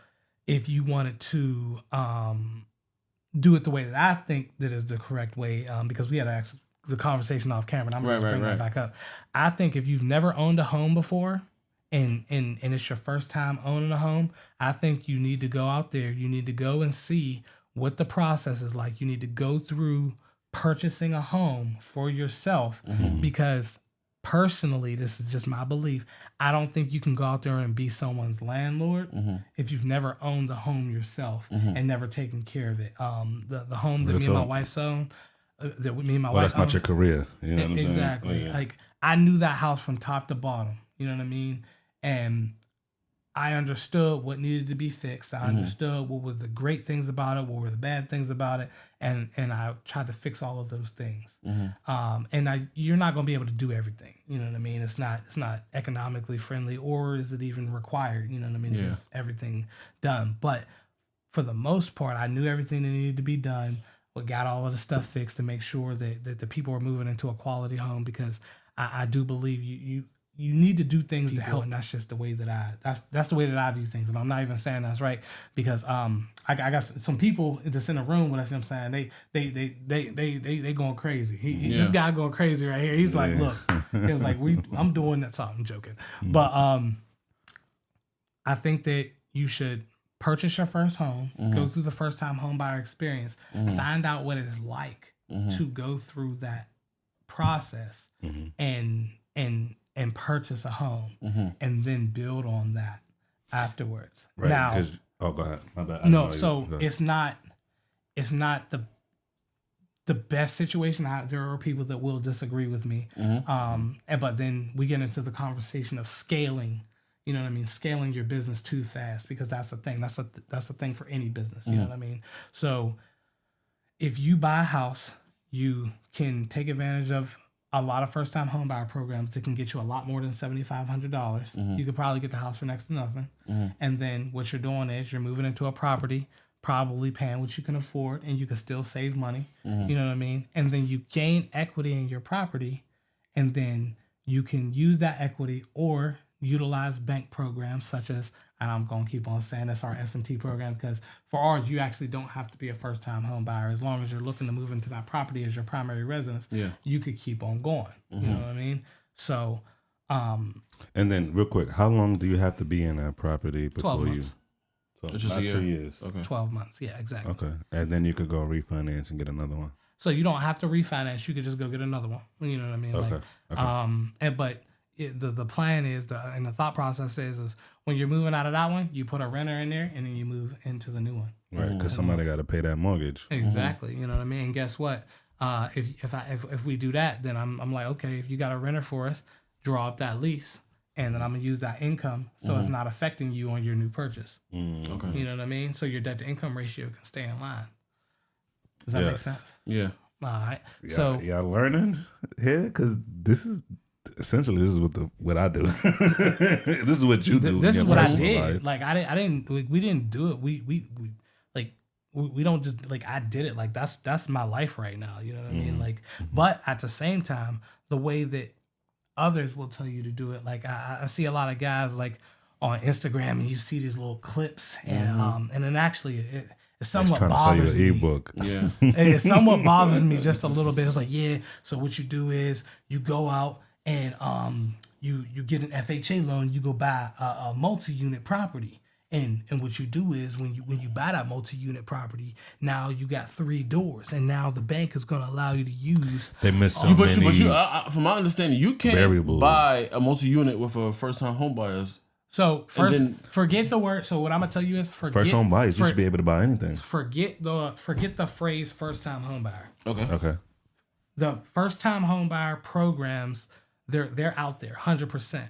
if you wanted to do it the way that I think that is the correct way, because we had actually the conversation off camera, and I'm going to bring that back up. I think if you've never owned a home before, and it's your first time owning a home, I think you need to go out there. You need to go and see what the process is like. You need to go through purchasing a home for yourself, because personally, this is just my belief, I don't think you can go out there and be someone's landlord if you've never owned the home yourself and never taken care of it. The home that me and my wife's own, that me and my wife that's not your career. You know what I'm saying? Exactly. Yeah. Like, I knew that house from top to bottom. You know what I mean? And I understood what needed to be fixed. I understood what were the great things about it, what were the bad things about it, and I tried to fix all of those things. And you're not going to be able to do everything. You know what I mean? It's not economically friendly, or is it even required? You know what I mean? Yeah. It's everything done. But for the most part, I knew everything that needed to be done. We got all of the stuff fixed to make sure that the people are moving into a quality home, because I do believe you need to do things to help, and that's just the way that that's the way that I view things. And I'm not even saying that's right, because I got some people that's in a room with us. You know what I'm saying? They going crazy. This guy going crazy right here. He's like, look, he was like, I'm doing that. So I'm joking, but I think that you should purchase your first home, go through the first time home buyer experience, find out what it's like to go through that process, and purchase a home, and then build on that afterwards. Right. Now, go ahead. My bad. no, so it's not the best situation. There are people that will disagree with me, but then we get into the conversation of scaling. You know what I mean? Scaling your business too fast, because that's the thing. That's the thing for any business. You know what I mean? So if you buy a house, you can take advantage of a lot of first-time home buyer programs that can get you a lot more than $7,500. You could probably get the house for next to nothing. And then what you're doing is you're moving into a property, probably paying what you can afford, and you can still save money. You know what I mean? And then you gain equity in your property, and then you can use that equity or utilize bank programs such as, and I'm going to keep on saying that's our S&T program, because for ours, you actually don't have to be a first-time home buyer. As long as you're looking to move into that property as your primary residence, you could keep on going. You know what I mean? So, and then real quick, how long do you have to be in that property before 12 months. It's just a year. 2 years. Okay. 12 months. Yeah, exactly. Okay. And then you could go refinance and get another one. So you don't have to refinance. You could just go get another one. You know what I mean? Okay. But the plan is, and the thought process is when you're moving out of that one, you put a renter in there, and then you move into the new one. Right, because somebody got to pay that mortgage. Exactly. You know what I mean? And guess what? If we do that, then I'm like, okay, if you got a renter for us, draw up that lease, and then I'm gonna use that income so it's not affecting you on your new purchase. Okay. You know what I mean? So your debt to income ratio can stay in line. Does that make sense? Yeah. All right. Yeah, So y'all learning here, because this is what I do. This is what you do. this in is your what I personal did. life. Like we didn't do it. We don't just like, I did it. Like that's my life right now. You know what I mean? Like, but at the same time, the way that others will tell you to do it, like I see a lot of guys like on Instagram, and you see these little clips, and then actually it somewhat Trying to sell you bothers an me. ebook. Yeah. It somewhat bothers me just a little bit. It's like, yeah, so what you do is you go out and you get an FHA loan, you go buy a multi-unit property. And what you do is when you buy that multi-unit property, now you got 3 doors, and now the bank is going to allow you to use. They miss so But many. from my understanding, you can't variables. buy a multi-unit with a first-time home buyers. So first, forget the word. So what I'm gonna tell you is forget First home buyers, you should be able to buy anything. Forget the phrase first time home buyer. Okay. The first time home buyer programs, they're out there 100%.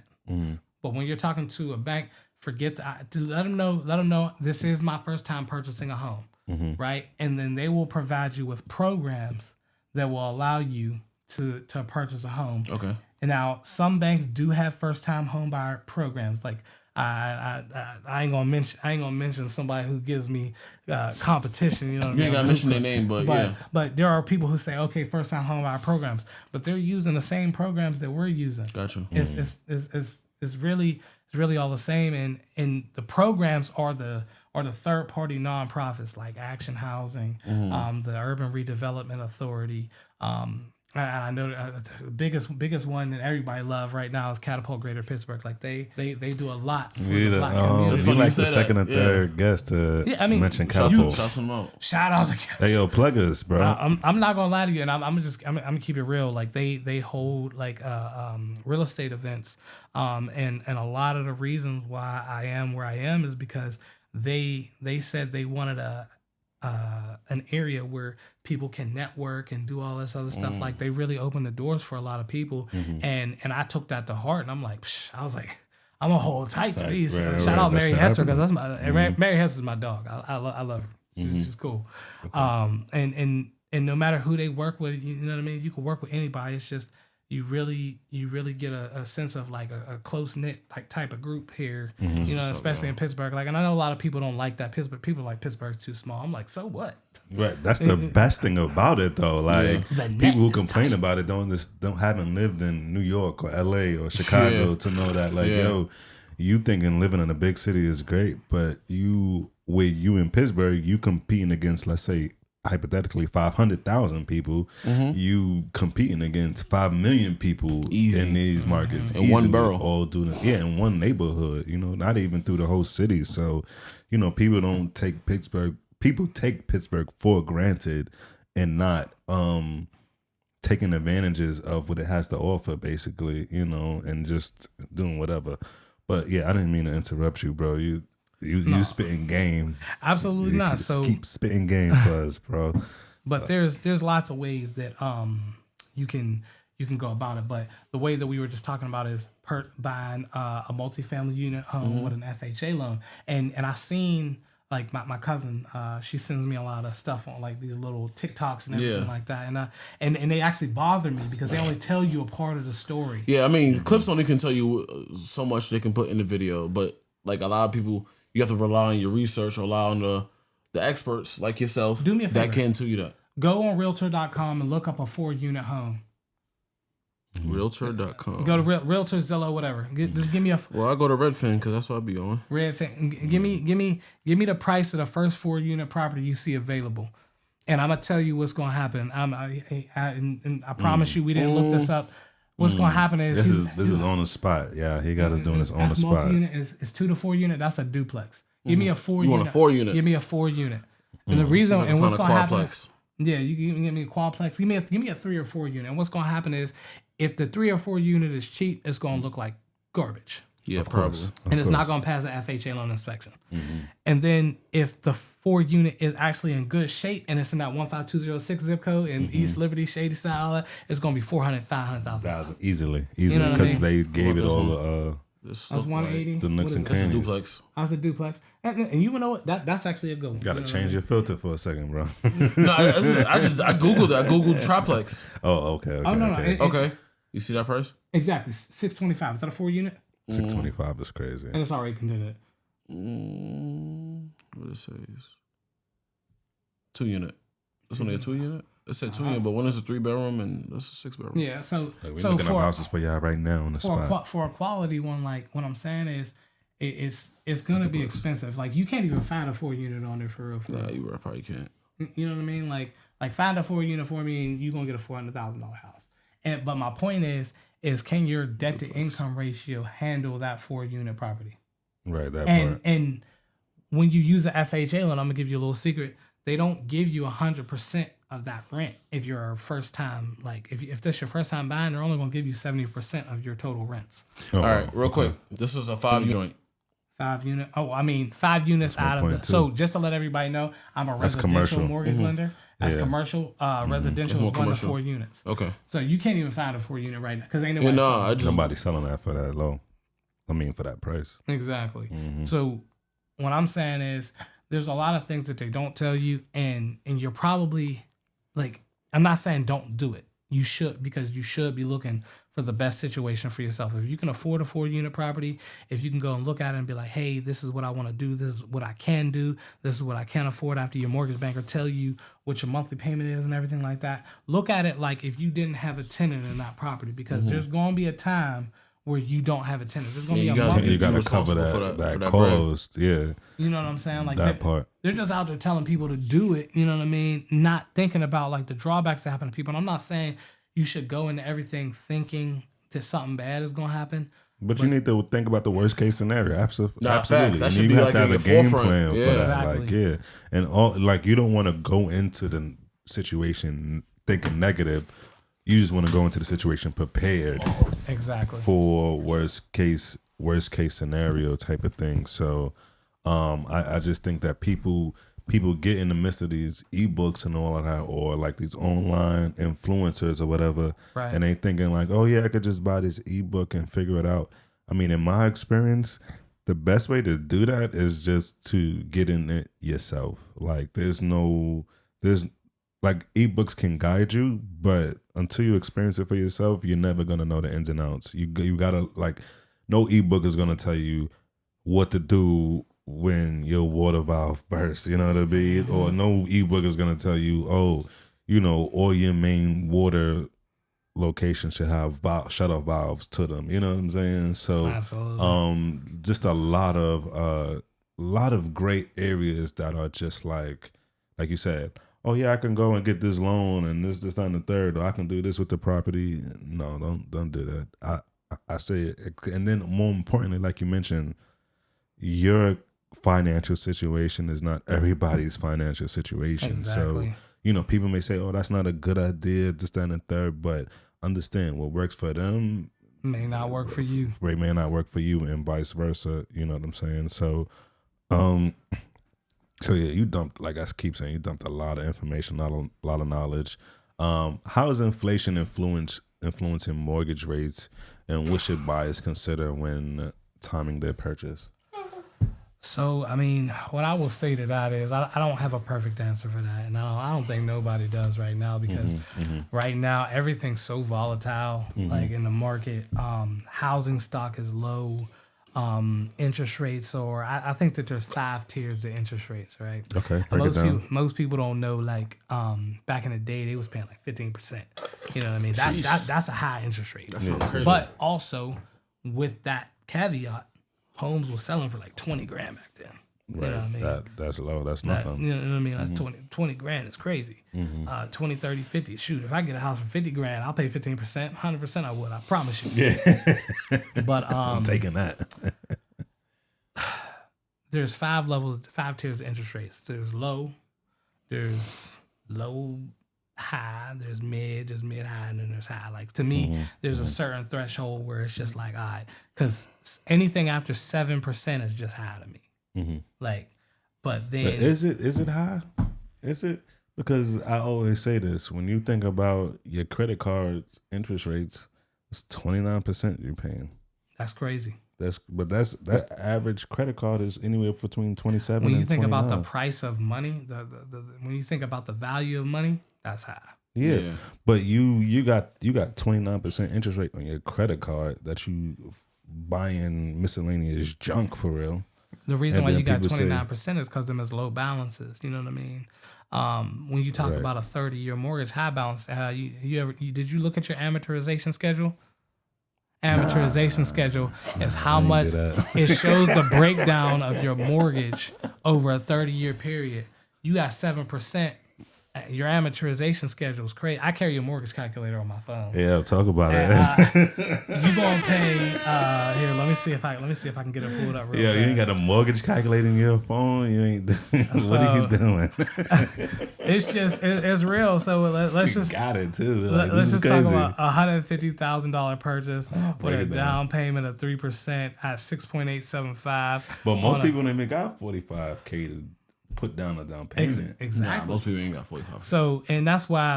But when you're talking to a bank, forget let them know this is my first time purchasing a home, right? And then they will provide you with programs that will allow you to purchase a home. Okay. And now some banks do have first time home buyer programs. Like I ain't gonna mention somebody who gives me competition. You know what I You mean? ain't gotta mention their name, but yeah. But there are people who say, okay, first time home buyer programs, but they're using the same programs that we're using. Gotcha. It's really all the same, and the programs are the third party nonprofits like Action Housing, the Urban Redevelopment Authority. I know the biggest one that everybody love right now is Catapult Greater Pittsburgh. Like they do a lot for the black community. You like the second or third guest to mention Catapult. Shout them out. Shout out to Hey yo, plug us, bro. I'm not gonna lie to you, and I'm gonna keep it real. Like they hold like real estate events, and a lot of the reasons why I am where I am is because they said they wanted an area where people can network and do all this other stuff. Like they really opened the doors for a lot of people, and I took that to heart. And I'm like, I was like, I'm gonna hold tight to these. Shout out Mary Hester because that's my Mary Hester's my dog. I love her. She's cool. And no matter who they work with, you know what I mean. You can work with anybody. It's just you really get a sense of like a close knit like type of group here. You know, especially in Pittsburgh. Like, and I know a lot of people don't like that. People like Pittsburgh's too small. I'm like, so what? Right. That's the best thing about it, though. Like people who complain about it haven't lived in New York or L.A. or Chicago to know that. Like, yo, you thinking living in a big city is great, but you in Pittsburgh, you competing against, let's say, hypothetically 500,000 people, you competing against 5 million people in these markets in one borough, all doing in one neighborhood. You know, not even through the whole city. So, you know, people don't take Pittsburgh. People take Pittsburgh for granted and not taking advantages of what it has to offer, basically. You know, and just doing whatever. But yeah, I didn't mean to interrupt you, bro. You spitting game. Absolutely not. So keep spitting game for us, bro. But there's lots of ways that you can go about it. But the way that we were just talking about is buying a multifamily unit home with an FHA loan. And I seen like my cousin, she sends me a lot of stuff on like these little TikToks and everything like that. And they actually bother me because they only tell you a part of the story. Yeah, I mean, clips only can tell you so much they can put in the video, but like a lot of people, you have to rely on your research or rely on the experts like yourself. Do me a favor. That can tell you that. Go on Realtor.com and look up a 4-unit home. Realtor.com. Go to Realtor, Zillow, whatever. Just give me a. Well, I go to Redfin because that's what I be on. Redfin. Give me the price of the first 4-unit property you see available, and I'm gonna tell you what's gonna happen. I promise you, we didn't look this up. What's going to happen is this is on the spot. Yeah, he got us doing this on the spot. Multi-unit is 2 to 4 unit. That's a duplex. Give me a 4 unit. You want a 4 unit? Give me a 4 unit. And the reason and what's going to happen? Yeah, you can give me a quadplex. Give me a 3 or 4 unit. And what's going to happen is if the 3 or 4 unit is cheap, it's going to look like garbage. Yeah, probably. And it's not going to pass the FHA loan inspection. And then if the 4 unit is actually in good shape and it's in that 15206 zip code in East Liberty, Shady Side, all that, it's going to be $400,000. Easily, because they gave it all. That's 180. The nooks and That's a crannies. duplex. That's a duplex. And you know what? That's actually a good one. Got to change your filter for a second, bro. No, I googled it. I googled triplex. Oh, okay. Oh no. Okay. You see that price? Exactly. 625. Is that a 4 unit? 625 is crazy. And it's already contented. What it says? 2 unit. It's only a 2 unit. It said 2 unit, but one is a 3-bedroom and that's a 6-bedroom. Yeah. So we're looking at houses for y'all right now on the spot. For a quality one, like what I'm saying is, it's gonna be expensive. Like you can't even find a 4 unit on there for real. Nah, you probably can't. You know what I mean? Like find a 4 unit for me and you're gonna get a $400,000 house. But my point is can your debt to income ratio handle that 4 unit property? Right, that part. part. And when you use an FHA loan, I'm gonna give you a little secret. They don't give you 100% of that rent if you're a first time. Like if this your first time buying, they're only gonna give you 70% of your total rents. All right, real quick. This is a 5 joint. 5 unit. Oh, I mean 5 units out of the. So just to let everybody know, I'm a residential mortgage lender. That's commercial. Residential is 1 to 4 units. Okay. So you can't even find a 4 unit right now because ain't nobody. Nobody's selling that for that low. I mean, for that price. Exactly. So what I'm saying is, there's a lot of things that they don't tell you, and you're probably like, I'm not saying don't do it. You should, because you should be looking for the best situation for yourself. If you can afford a 4-unit property, if you can go and look at it and be like, hey, this is what I want to do. This is what I can do. This is what I can afford after your mortgage banker tell you what your monthly payment is and everything like that. Look at it like if you didn't have a tenant in that property, because there's going to be a time where you don't have a tenant. There's going to be a month. You got to cover that cost. Yeah. You know what I'm saying? Like that part. They're just out there telling people to do it. You know what I mean? Not thinking about like the drawbacks that happen to people. And I'm not saying you should go into everything thinking that something bad is going to happen. But you need to think about the worst case scenario. Absolutely. Facts. That should you be have like to have in a your game forefront. plan for that. Exactly. Like, and all like you don't want to go into the situation thinking negative. You just want to go into the situation prepared. Exactly. For worst case scenario type of thing. So, I just think that people get in the midst of these ebooks and all of that, or like these online influencers or whatever, right. And they thinking like, oh yeah, I could just buy this ebook and figure it out. I mean, in my experience, the best way to do that is just to get in it yourself. Like, there's like ebooks can guide you, but until you experience it for yourself, you're never gonna know the ins and outs. You gotta, like, no ebook is gonna tell you what to do when your water valve bursts. You know what I mean? Mm-hmm. Or no ebook is gonna tell you, oh, all your main water locations should have shut-off valves to them. You know what I'm saying? So, absolutely. Just a lot of great areas that are just like you said. Oh yeah, I can go and get this loan and this and the third, or I can do this with the property. No, don't do that. I say it, and then more importantly, like you mentioned, your financial situation is not everybody's financial situation. Exactly. So people may say, "Oh, that's not a good idea," this, that, and the third, but understand what works for them may not work for you. It may not work for you, and vice versa. You know what I'm saying? So, So yeah, you dumped, like I keep saying, you dumped a lot of information, a lot of knowledge. How is inflation influencing mortgage rates, and what should buyers consider when timing their purchase? So, I mean, what I will say to that is I don't have a perfect answer for that. And I don't think nobody does right now, because right now everything's so volatile, like in the market. Housing stock is low. Interest rates, or I think that there's 5 tiers of interest rates, right? Okay, break it down. Most people don't know, like, back in the day they was paying like 15%. You know what I mean? That's a high interest rate. That's crazy. But also with that caveat, homes were selling for like 20 grand back then. Right. You know what I mean? That's low. That's nothing. You know what I mean? That's 20 grand is crazy. 20, 30, 50. Shoot, if I get a house for 50 grand, I'll pay 15%. 100% I would. I promise you. Yeah. But I'm taking that. There's 5 tiers of interest rates. There's low, high, there's mid high, and then there's high. Like, to me, there's a certain threshold where it's just like, all right, because anything after 7% is just high to me. Like, but then is it high? Is it? Because I always say this, when you think about your credit card's interest rates, it's 29% you're paying. That's crazy. That average credit card is anywhere between 27 when you and think 29. about the price of money, when you think about the value of money, that's high. Yeah. But you got 29% interest rate on your credit card that you buying miscellaneous junk for real. The reason why you got 29% is because them is low balances. You know what I mean? When you talk about a 30-year mortgage high balance, did you look at your amortization schedule? Amortization schedule is how much it shows the breakdown of your mortgage over a 30-year period. You got 7%. Your amortization schedule is crazy. I carry a mortgage calculator on my phone. Yeah, talk about it. You gonna pay? Here, let me see if I can get it pulled up. Yeah, you ain't got a mortgage calculator in your phone. You ain't. What are you doing? It's real. So let's just got it too. Let's just talk about $150,000 purchase with a down payment of 3% at 6.875. But most people ain't got $45K to put down a down payment. Exactly. Nah, most people ain't got 45. So, and that's why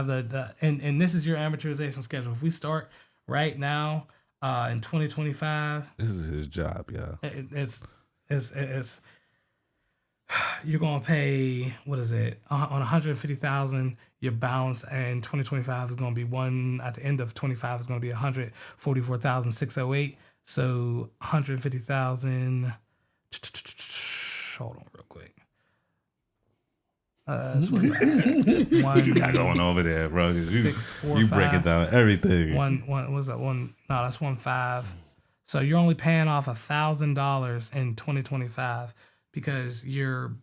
and this is your amortization schedule. If we start right now in 2025, this is his job, yeah. It's you're gonna pay, what is it, on 150,000, your balance in 2025 is gonna be at the end of 25 is gonna be 144,608. So 150,000. Hold on real quick. You got going over there, bro. You breaking down everything. What was that one? No, that's 1.5. So you're only paying off $1,000 in 2025 because your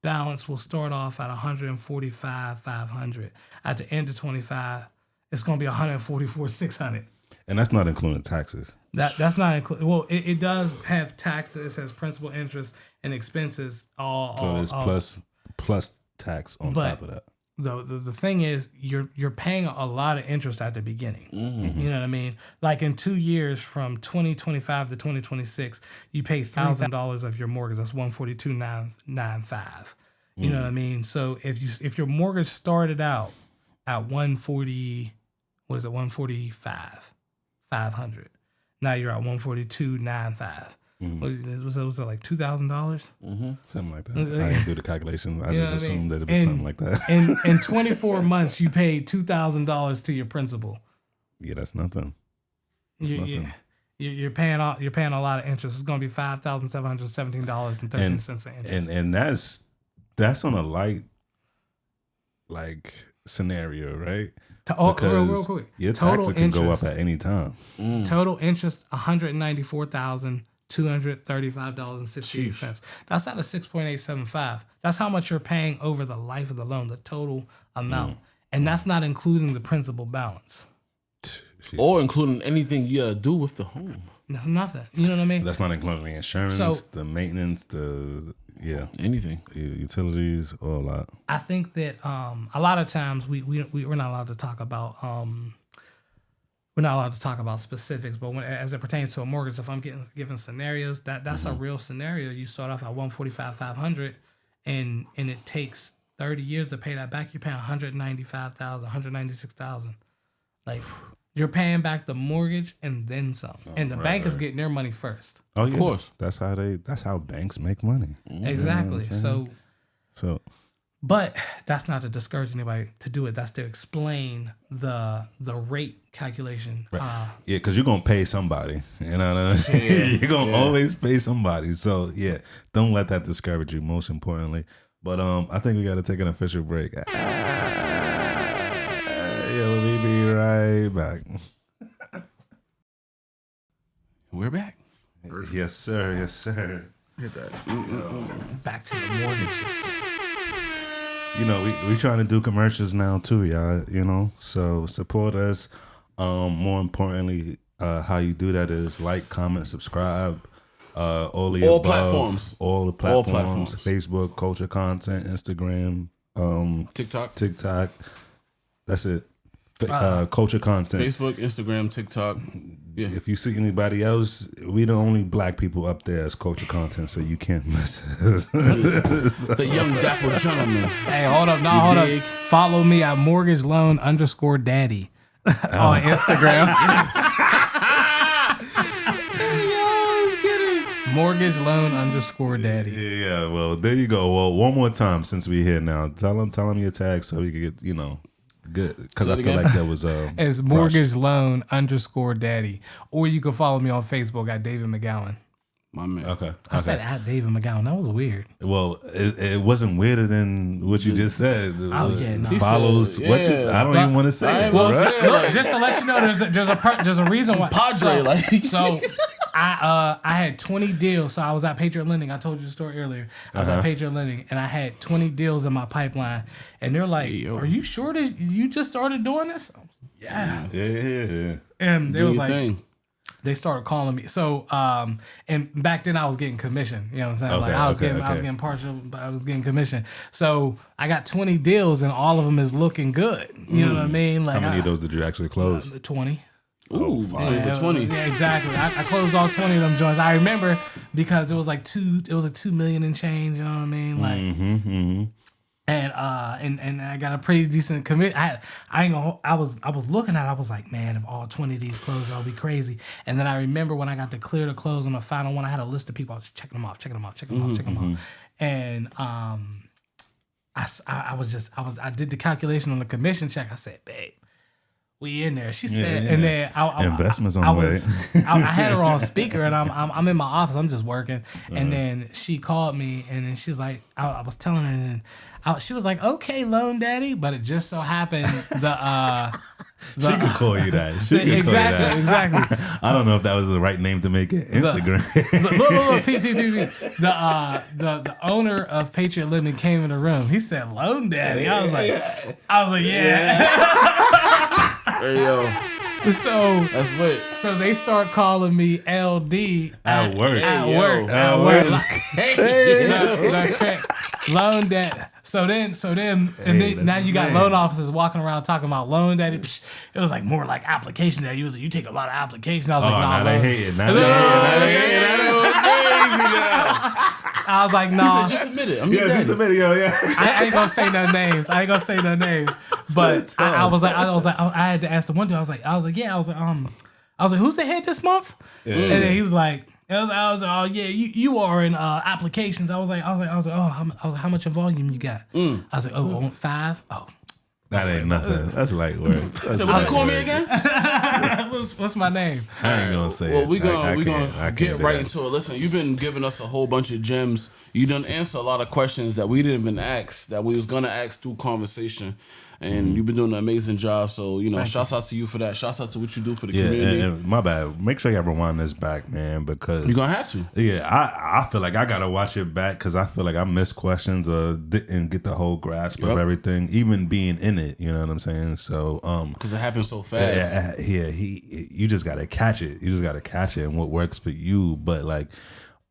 balance will start off at 145,500. At the end of 25, it's going to be 144,600. And that's not including taxes. That's not included. Well, it does have taxes. It has principal, interest, and expenses. So it's plus tax on top of that. The thing is, you're paying a lot of interest at the beginning. Mm-hmm. You know what I mean? Like in 2 years, from 2025 to 2026, you pay $1,000 of your mortgage. That's 142,995. You know what I mean? So if your mortgage started out at 140, what is it? 145,500. Now you're at 142,995. Was it like $2,000? Mm-hmm. Something like that. I didn't do the calculation. I just assumed that it was something like that. In 24 months, you paid $2,000 to your principal. Yeah, that's nothing. You're paying a lot of interest. It's going to be $5,717.13 in interest. And that's on a light scenario, right? Because real quick, your taxes can go up at any time. Total interest $194,235.68. That's out of 6.875. That's how much you're paying over the life of the loan, the total amount, and that's not including the principal balance, or including anything you do with the home. That's nothing. You know what I mean? That's not including the insurance, the maintenance, anything, utilities, all that. I think that a lot of times we're not allowed to talk about specifics, but as it pertains to a mortgage, if I'm given scenarios, that's a real scenario. You start off at 145,500, and it takes 30 years to pay that back. You're paying 195,000, 196,000. Like, you're paying back the mortgage and then some, and the bank is getting their money first. Oh, of course. That's how banks make money. Exactly. You know so. But that's not to discourage anybody to do it. That's to explain the rate calculation. Right. Because you're gonna pay somebody. You know what I mean? You're gonna always pay somebody. So don't let that discourage you. Most importantly, but I think we got to take an official break. We'll be right back. We're back. Yes, sir. Yes, sir. Hit that. Back to the mortgages. You know, we trying to do commercials now too, y'all. So support us. More importantly, how you do that is like, comment, subscribe. All the platforms. Facebook, Culture Content, Instagram, TikTok. That's it. Culture Content. Facebook, Instagram, TikTok. Yeah. If you see anybody else, we the only black people up there as Culture Content, so you can't miss us. The young dapper gentleman. Hey, hold up. Follow me at mortgageloan_daddy on Instagram. mortgageloan_daddy. Yeah, well, there you go. Well, one more time since we're here now. Tell them your tag so we can get, good. Because I feel like that was it's mortgageloan_daddy. Or you can follow me on Facebook at David Mcgowan. My man. Okay. I said at David Mcgowan. That was weird. Well, it wasn't weirder than what you just said. Follows. Said, I don't even want to say it. Well, look, just to let you know, there's a reason why. Padre, so I had 20 deals. So I was at Patriot Lending. I told you the story earlier. I was at Patriot Lending, and I had 20 deals in my pipeline. And they're like, "Are you sure that you just started doing this?" Yeah. And they was like, they started calling me. So, and back then I was getting commission. You know what I'm saying? I was getting partial, but I was getting commission. So I got 20 deals, and all of them is looking good. You know what I mean? Like, how many of those did you actually close? 20. Ooh, 20. Yeah, exactly. I closed all 20 of them joints. I remember because it was like $2 million and change. You know what I mean? Like, And I got a pretty decent commit. I was looking at it, I was like, man, if all 20 of these close, that'll be crazy. And then I remember when I got to clear the close on the final one, I had a list of people. I was checking them off. And I did the calculation on the commission check. I said, babe, we in there. She said, and then investments on the way. I had her on speaker, and I'm in my office. I'm just working, and then she called me, and then she's like, I was telling her, and she was like, "Okay, loan daddy," but it just so happened she could call you that. Exactly. I don't know if that was the right name to make it. Instagram. The owner of Patriot Lending came in the room. He said, "Loan daddy." I was like, yeah. Hey, yo. So that's lit. So they start calling me LD at work. Loan daddy. So then, now you got loan officers walking around talking about loan daddy. It was like more like application daddy. You take a lot of applications. I was like, nah, they hate it. I was like, no. He said, just admit it. Just admit it, yo. Yeah. I ain't gonna say no names. But I was like, I had to ask the one dude. I was like, who's the head this month? Yeah. And then he was like, I was like, oh yeah, you are in applications. I was like, how much of volume you got? I was like, 5. Oh. That ain't nothing. That's light work. So would you call me again? What's my name? I ain't gonna say it. Well, we gonna get right into it. Listen, you've been giving us a whole bunch of gems. You done answer a lot of questions that we didn't even ask, that we was gonna ask through conversation. And you've been doing an amazing job. So, shouts out to you for that. Shouts out to what you do for the community. And my bad. Make sure y'all rewind this back, man, because... You're going to have to. Yeah, I feel like I got to watch it back because I feel like I missed questions or didn't get the whole grasp of everything, even being in it, you know what I'm saying? So... Because it happens so fast. You just got to catch it. You just got to catch it and what works for you. But, like...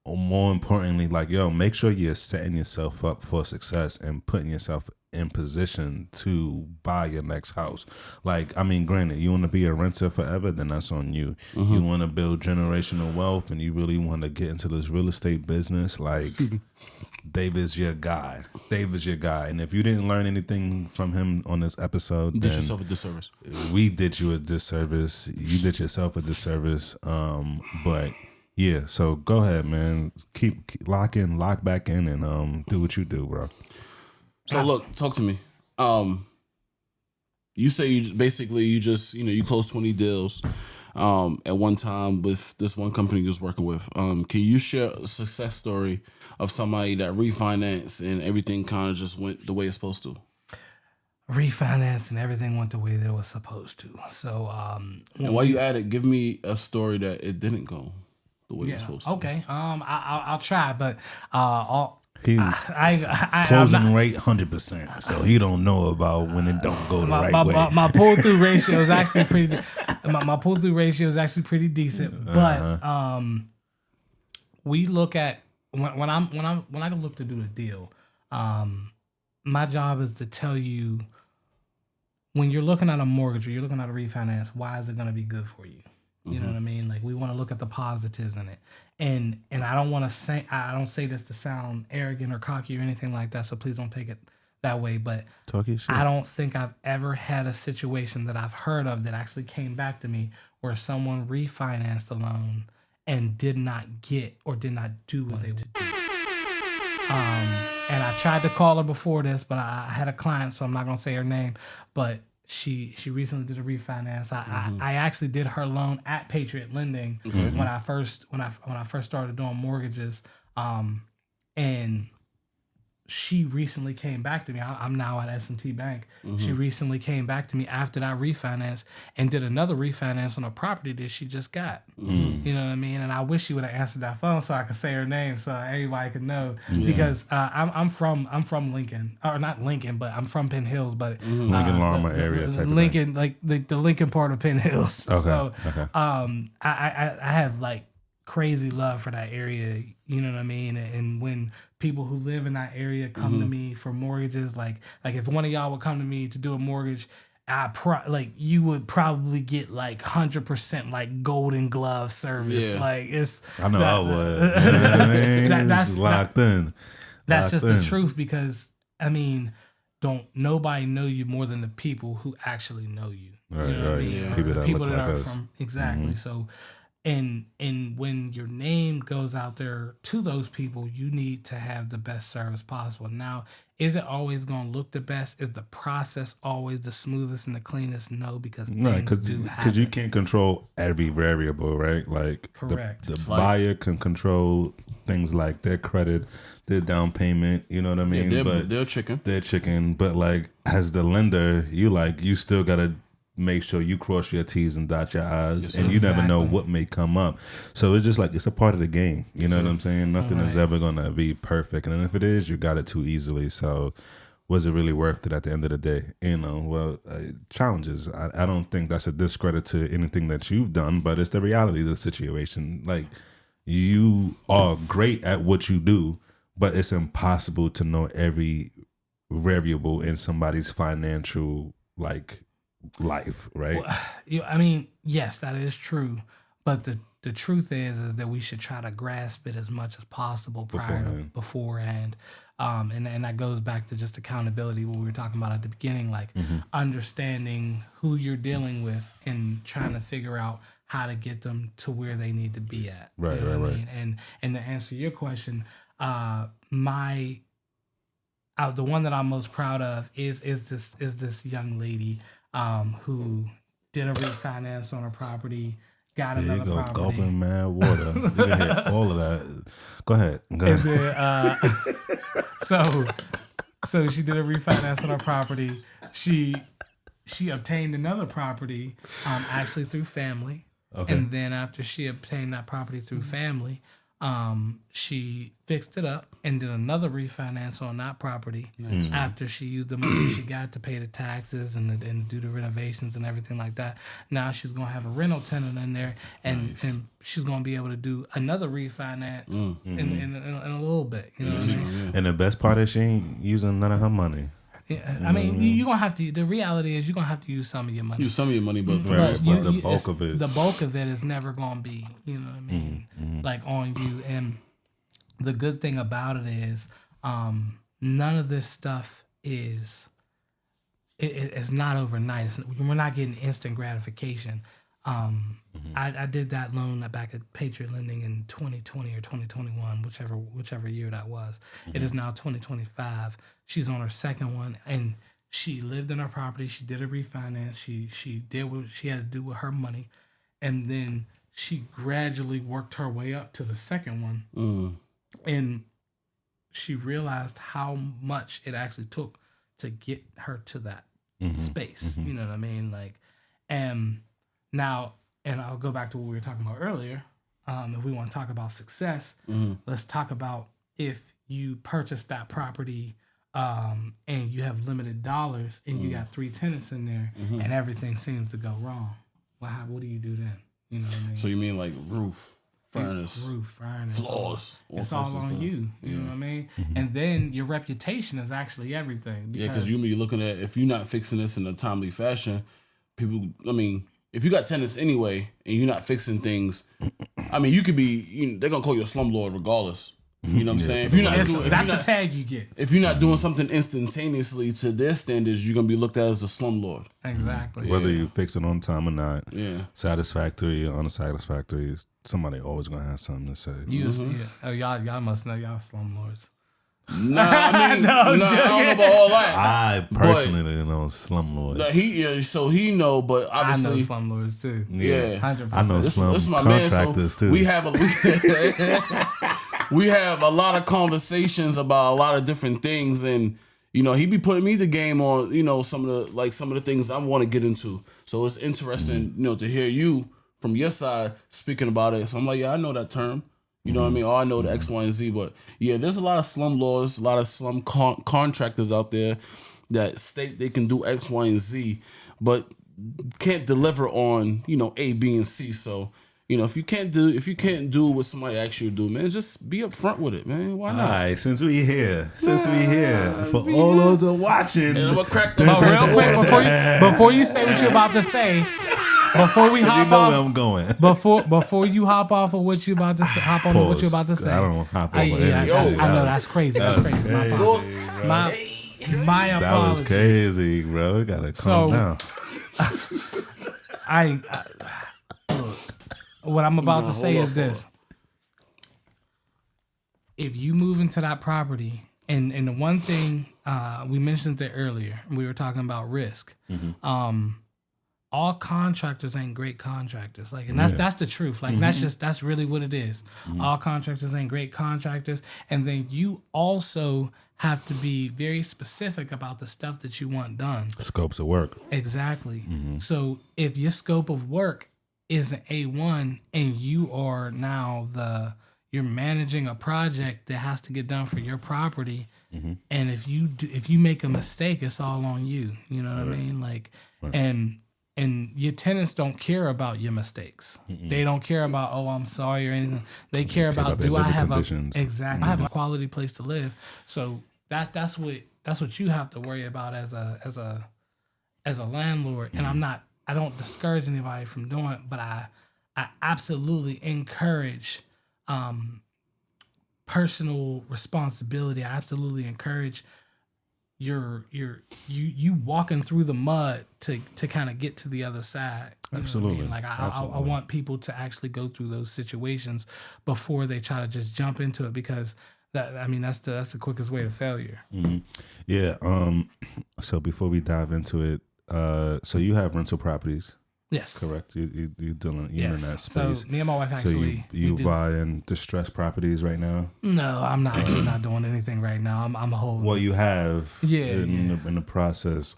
more importantly, like, make sure you're setting yourself up for success and putting yourself in position to buy your next house. Like, I mean, granted, you want to be a renter forever, then that's on you. You want to build generational wealth and you really want to get into this real estate business, like, David's your guy. And if you didn't learn anything from him on this episode, you did yourself a disservice. We did you a disservice. You did yourself a disservice. But yeah, so go ahead, man. Keep lock back in, and do what you do, bro. So look, talk to me. You say you just you close 20 deals at one time with this one company you was working with. Can you share a success story of somebody that refinanced and everything kind of just went the way it's supposed to? Refinance and everything went the way that it was supposed to. So and while you at it, give me a story that it didn't go the way it's supposed to. Okay. I'll try, but closing rate 100%, so he don't know about when it don't go the right way. My pull through ratio is actually pretty. My pull through ratio is actually pretty decent, but we look at when I look to do the deal. My job is to tell you when you're looking at a mortgage or you're looking at a refinance, why is it going to be good for you? You know what I mean? Like, we want to look at the positives in it. And I don't say this to sound arrogant or cocky or anything like that, so please don't take it that way. But I don't think I've ever had a situation that I've heard of that actually came back to me where someone refinanced a loan and did not get or did not do what they would do. And I tried to call her before this, but I had a client, so I'm not going to say her name, but she recently did a refinance. I actually did her loan at Patriot Lending when I first started doing mortgages, and she recently came back to me. I'm now at S&T Bank. She recently came back to me after that refinance and did another refinance on a property that she just got. You know what I mean? And I wish she would have answered that phone so I could say her name so everybody could know. Because I'm from Lincoln, or not Lincoln, but I'm from Penn Hills, but Lincoln Larimer area. Lincoln, like the Lincoln part of Penn Hills. Okay. So I have like crazy love for that area, you know what I mean? And when people who live in that area come to me for mortgages, like if one of y'all would come to me to do a mortgage, you would probably get like 100% like golden glove service. Like I know I would. That's locked in. That's just the truth, because I mean, don't nobody know you more than the people who actually know you. Right, You know what I right. mean? People Or the that people look that like are us. from exactly. So, and when your name goes out there to those people, you need to have the best service possible. Now, is it always going to look the best? Is the process always the smoothest and the cleanest? No, because Right, things do happen. because you can't control every variable, right? Like Correct. the buyer can control things like their credit, their down payment. You know what I mean? They're chicken. They're chicken. But like as the lender, you still gotta make sure you cross your T's and dot your I's, and you never know Exactly. what may come up. So it's just like it's a part of the game. You know what I'm saying? Nothing is ever gonna be perfect, and if it is, you got it too easily. So was it really worth it at the end of the day? You know, well, challenges. I don't think that's a discredit to anything that you've done, but it's the reality of the situation. Like you are great at what you do, but it's impossible to know every variable in somebody's financial life, right? I mean, yes, that is true, but the truth is that we should try to grasp it as much as possible beforehand. And that goes back to just accountability, what we were talking about at the beginning, like understanding who you're dealing with and trying to figure out how to get them to where they need to be at. Right, you know what I right. mean? And to answer your question, the one that I'm most proud of is this young lady who did a refinance on her property, got There you another go, property. gulping mad water. You can hit all of that. Go ahead. And then, so she did a refinance on her property. She obtained another property, actually through family. Okay. And then after she obtained that property through family, she fixed it up and did another refinance on that property after she used the money she got to pay the taxes and do the renovations and everything like that. Now she's going to have a rental tenant in there, and she's going to be able to do another refinance in a little bit. You know what I mean? And the best part is she ain't using none of her money. Yeah, I mean, you're going to have to, the reality is you're going to have to use some of your money. Use some of your money, but Right, But but the bulk of it. The bulk of it is never going to be, you know what I mean, like on you. And the good thing about it is none of this stuff is, it's not overnight. We're not getting instant gratification. I did that loan back at Patriot Lending in 2020 or 2021, whichever year that was. It is now 2025. She's on her second one, and she lived in her property. She did a refinance. She did what she had to do with her money, and then she gradually worked her way up to the second one, and she realized how much it actually took to get her to that space. You know what I mean? Like, and now, and I'll go back to what we were talking about earlier. If we want to talk about success, let's talk about if you purchase that property and you have limited dollars and you got 3 tenants in there and everything seems to go wrong. Well, what do you do then? You know what I mean? So you mean like roof, furnace, floors, It's all on you. You know what I mean? And then your reputation is actually everything. Because you may be looking at, if you're not fixing this in a timely fashion, people, I mean, if you got tenants anyway and you're not fixing things, I mean, you could be, they're going to call you a slumlord regardless. You know what I'm saying? If you're not doing, that's the tag you get. If you're not doing something instantaneously to their standards, you're going to be looked at as a slumlord. Exactly. Whether you fix it on time or not, satisfactory or unsatisfactory, somebody always going to have something to say. Oh, y'all must know y'all slumlords. Nah, I mean, I don't know about all that. I personally didn't know slumlords. So he know, but obviously I know slumlords too. Yeah, 100%. I know slum contractors too. We have we have a lot of conversations about a lot of different things, and he be putting me the game on some of the things I want to get into. So it's interesting, to hear you from your side speaking about it. So I'm like, yeah, I know that term. You know what I mean? Oh, I know the X, Y, and Z, but yeah, there's a lot of slum laws, a lot of slum contractors out there that state they can do X, Y, and Z, but can't deliver on A, B, and C. So if you can't do what somebody asks you to do, man, just be upfront with it, man. Why not? All right, since we here, for all those that are watching, and I'm gonna crack the But real quick, before you say what you're about to say. Before we hop off, where I'm going. Before you hop off of what you about to say, hop on to what you're about to say. I don't hop over I know that's crazy. That's crazy. Hey, My That apologies. was crazy, bro. You gotta calm down. Look, what I'm about to say is this. If you move into that property, and the one thing we mentioned it earlier, we were talking about risk. All contractors ain't great contractors. Like, and that's the truth. Like, that's really what it is. All contractors ain't great contractors. And then you also have to be very specific about the stuff that you want done. Scopes of work. Exactly. So if your scope of work is an A1 and you are now you're managing a project that has to get done for your property, and if you make a mistake, it's all on you. You know what I mean? Like, and your tenants don't care about your mistakes. They don't care about, oh, I'm sorry or anything. They care about, do I have I have a quality place to live? So that's what you have to worry about as a landlord. And I don't discourage anybody from doing it, but I absolutely encourage personal responsibility. I absolutely encourage you walking through the mud to kind of get to the other side. Absolutely. What I mean? Like I want people to actually go through those situations before they try to just jump into it, because that's the quickest way to failure. Yeah. So before we dive into it, so you have rental properties. Yes. Correct. You dealing in that space. So me and my wife actually. So you buying distressed properties right now? No, I'm not actually not doing anything right now. I'm a whole. Well, you have. In the process.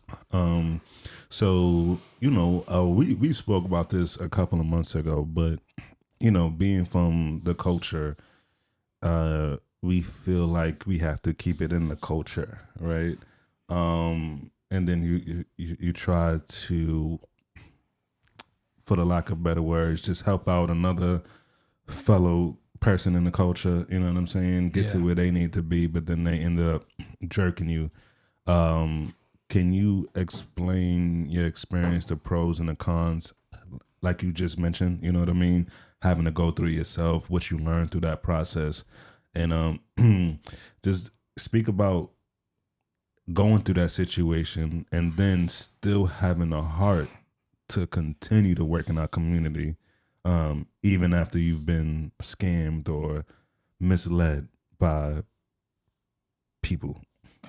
So we spoke about this a couple of months ago, but being from the culture, we feel like we have to keep it in the culture, right? And then you try to, for the lack of better words, just help out another fellow person in the culture, you know what I'm saying? Get to where they need to be, but then they end up jerking you. Can you explain your experience, the pros and the cons, like you just mentioned, you know what I mean? Having to go through yourself, what you learned through that process, and just speak about going through that situation and then still having a heart to continue to work in our community, even after you've been scammed or misled by people.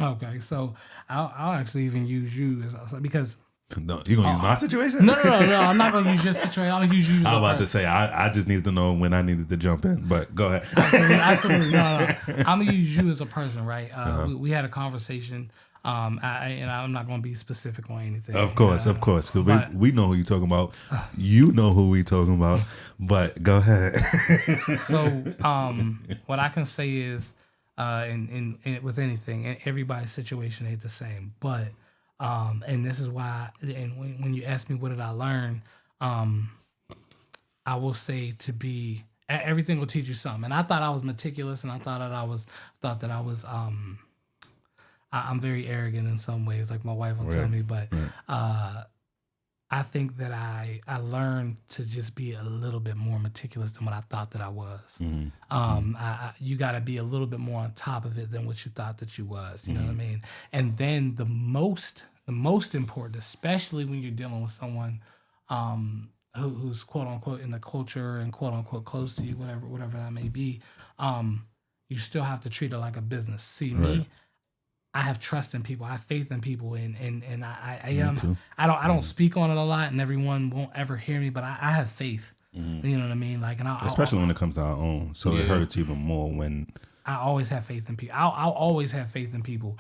Okay, so I'll actually even use you because. No, you gonna use my situation? No. I'm not gonna use your situation. I'm gonna use you. I was about to say I just needed to know when I needed to jump in, but go ahead. Absolutely. No. I'm gonna use you as a person, right? We had a conversation. And I'm not going to be specific on anything. Of course. Because we know who you're talking about. You know who we talking about. But go ahead. So, what I can say is, in with anything, and everybody's situation ain't the same. But, and this is why, and when you ask me what did I learn, I will say everything will teach you something. And I thought I was meticulous, and I thought that I was. I'm very arrogant in some ways, like my wife will tell me, but I think that I learned to just be a little bit more meticulous than what I thought that I was. You got to be a little bit more on top of it than what you thought that you was. You know what I mean? And then the most important, especially when you're dealing with someone who's quote unquote in the culture and quote unquote close to you, whatever that may be, you still have to treat it like a business. See me. I have trust in people. I have faith in people, and I am. I don't speak on it a lot, and everyone won't ever hear me. But I have faith. You know what I mean? Like, and especially when it comes to our own, so it hurts even more when. I always have faith in people. I'll always have faith in people,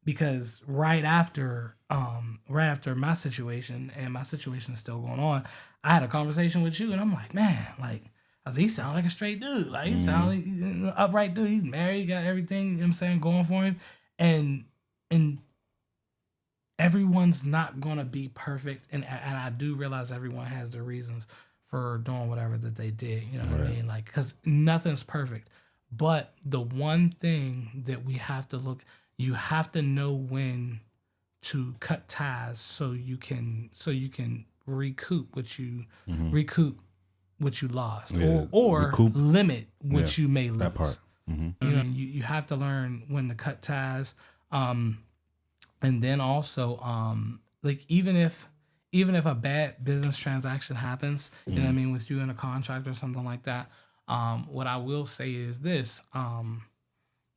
because right after my situation, and my situation is still going on, I had a conversation with you, and I'm like, man, like. He sound like a straight dude. Like, he sound like an upright dude. He's married, got everything, you know what I'm saying, going for him. And everyone's not going to be perfect. And I do realize everyone has their reasons for doing whatever that they did. You know what I mean? Like, because nothing's perfect. But the one thing that we have to you have to know when to cut ties so you can recoup what you lost, or limit what you may lose. That part. You know, you have to learn when to cut ties. And then also, like even if a bad business transaction happens, you know what I mean, with you and a contract or something like that, what I will say is this: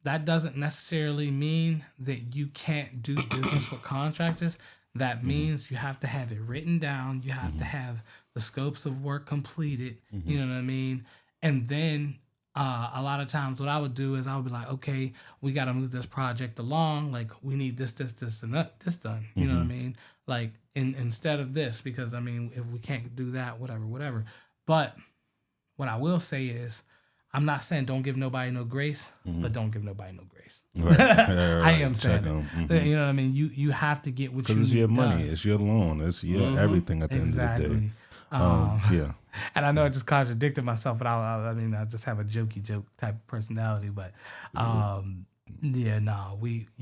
that doesn't necessarily mean that you can't do business with contractors. That means you have to have it written down. You have to have the scopes of work completed. You know what I mean? And then a lot of times what I would do is I would be like, okay, we got to move this project along. Like we need this, and this done. You know what I mean? Like instead of this, because I mean, if we can't do that, whatever. But what I will say is, I'm not saying don't give nobody no grace, but don't give nobody no grace. Right. I am saying Check you know what I mean? You have to get what you need. Because it's your money, done. it's your loan, it's your everything at the end of the day. Yeah. And I know I just contradicted myself, but I mean, I just have a jokey joke type of personality. But you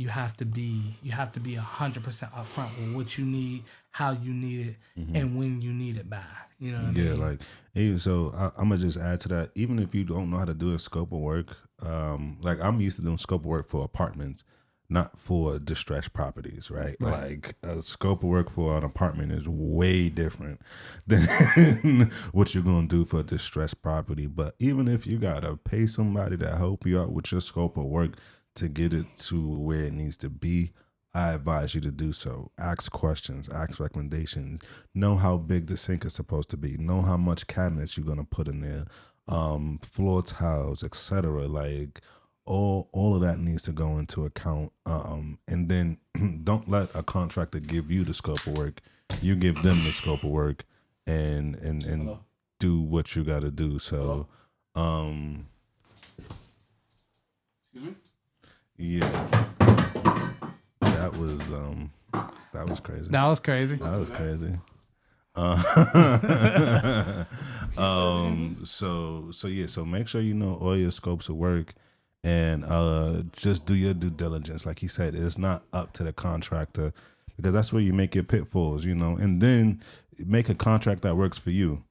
have to be 100% upfront with what you need, how you need it, and when you need it by. You know what I mean? Yeah, like even so, I'm gonna just add to that. Even if you don't know how to do a scope of work, like I'm used to doing scope of work for apartments, not for distressed properties, right? Like a scope of work for an apartment is way different than what you're gonna do for a distressed property. But even if you gotta pay somebody to help you out with your scope of work to get it to where it needs to be, I advise you to do so. Ask questions, ask recommendations, know how big the sink is supposed to be, know how much cabinets you're gonna put in there, floor tiles, etc. Like all of that needs to go into account. And then don't let a contractor give you the scope of work. You give them the scope of work and do what you gotta do. So Excuse me? Yeah. That was crazy. That was crazy. That was crazy. So make sure you know all your scopes of work and just do your due diligence. Like he said, it's not up to the contractor because that's where you make your pitfalls, you know, and then make a contract that works for you.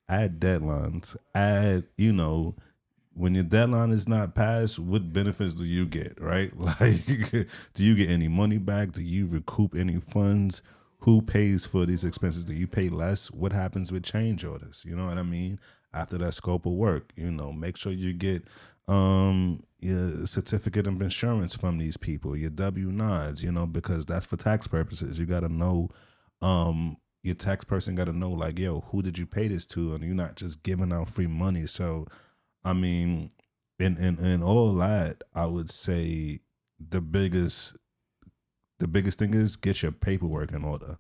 Add deadlines, you know, when your deadline is not passed, what benefits do you get, right? Like, do you get any money back? Do you recoup any funds? Who pays for these expenses? Do you pay less? What happens with change orders? You know what I mean? After that scope of work, you know, make sure you get your certificate of insurance from these people, your W-9s, you know, because that's for tax purposes. You got to know, your tax person got to know, like, yo, who did you pay this to? And you're not just giving out free money. So, I mean, in all that, I would say the biggest thing is get your paperwork in order.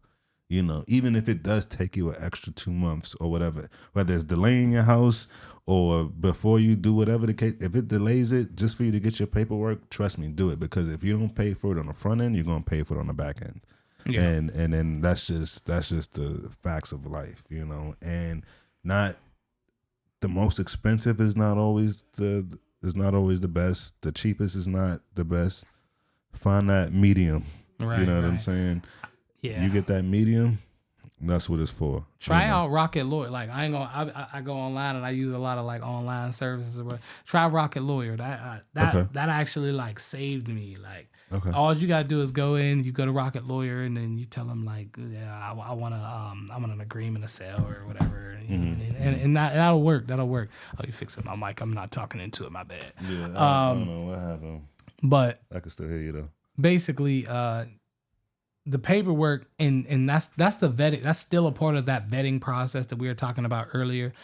You know, even if it does take you an extra 2 months or whatever, whether it's delaying your house or before you do whatever the case, if it delays it just for you to get your paperwork, trust me, do it. Because if you don't pay for it on the front end, you're gonna pay for it on the back end. Yeah. And then that's just the facts of life, you know, and not. The most expensive is not always the best. The cheapest is not the best. Find that medium. Right, you know what I'm saying? Yeah. You get that medium, that's what it's for. Try out Rocket Lawyer. Like I go online and I use a lot of like online services. But try Rocket Lawyer. That actually like saved me. Like all you gotta do is go to Rocket Lawyer and then you tell them like, yeah, I want an agreement to sell or whatever. And that'll work. Oh, you fixing my mic. I'm not talking into it. My bad. Yeah, I don't know what happened. But I can still hear you though. Basically, the paperwork and that's the vetting. That's still a part of that vetting process that we were talking about earlier.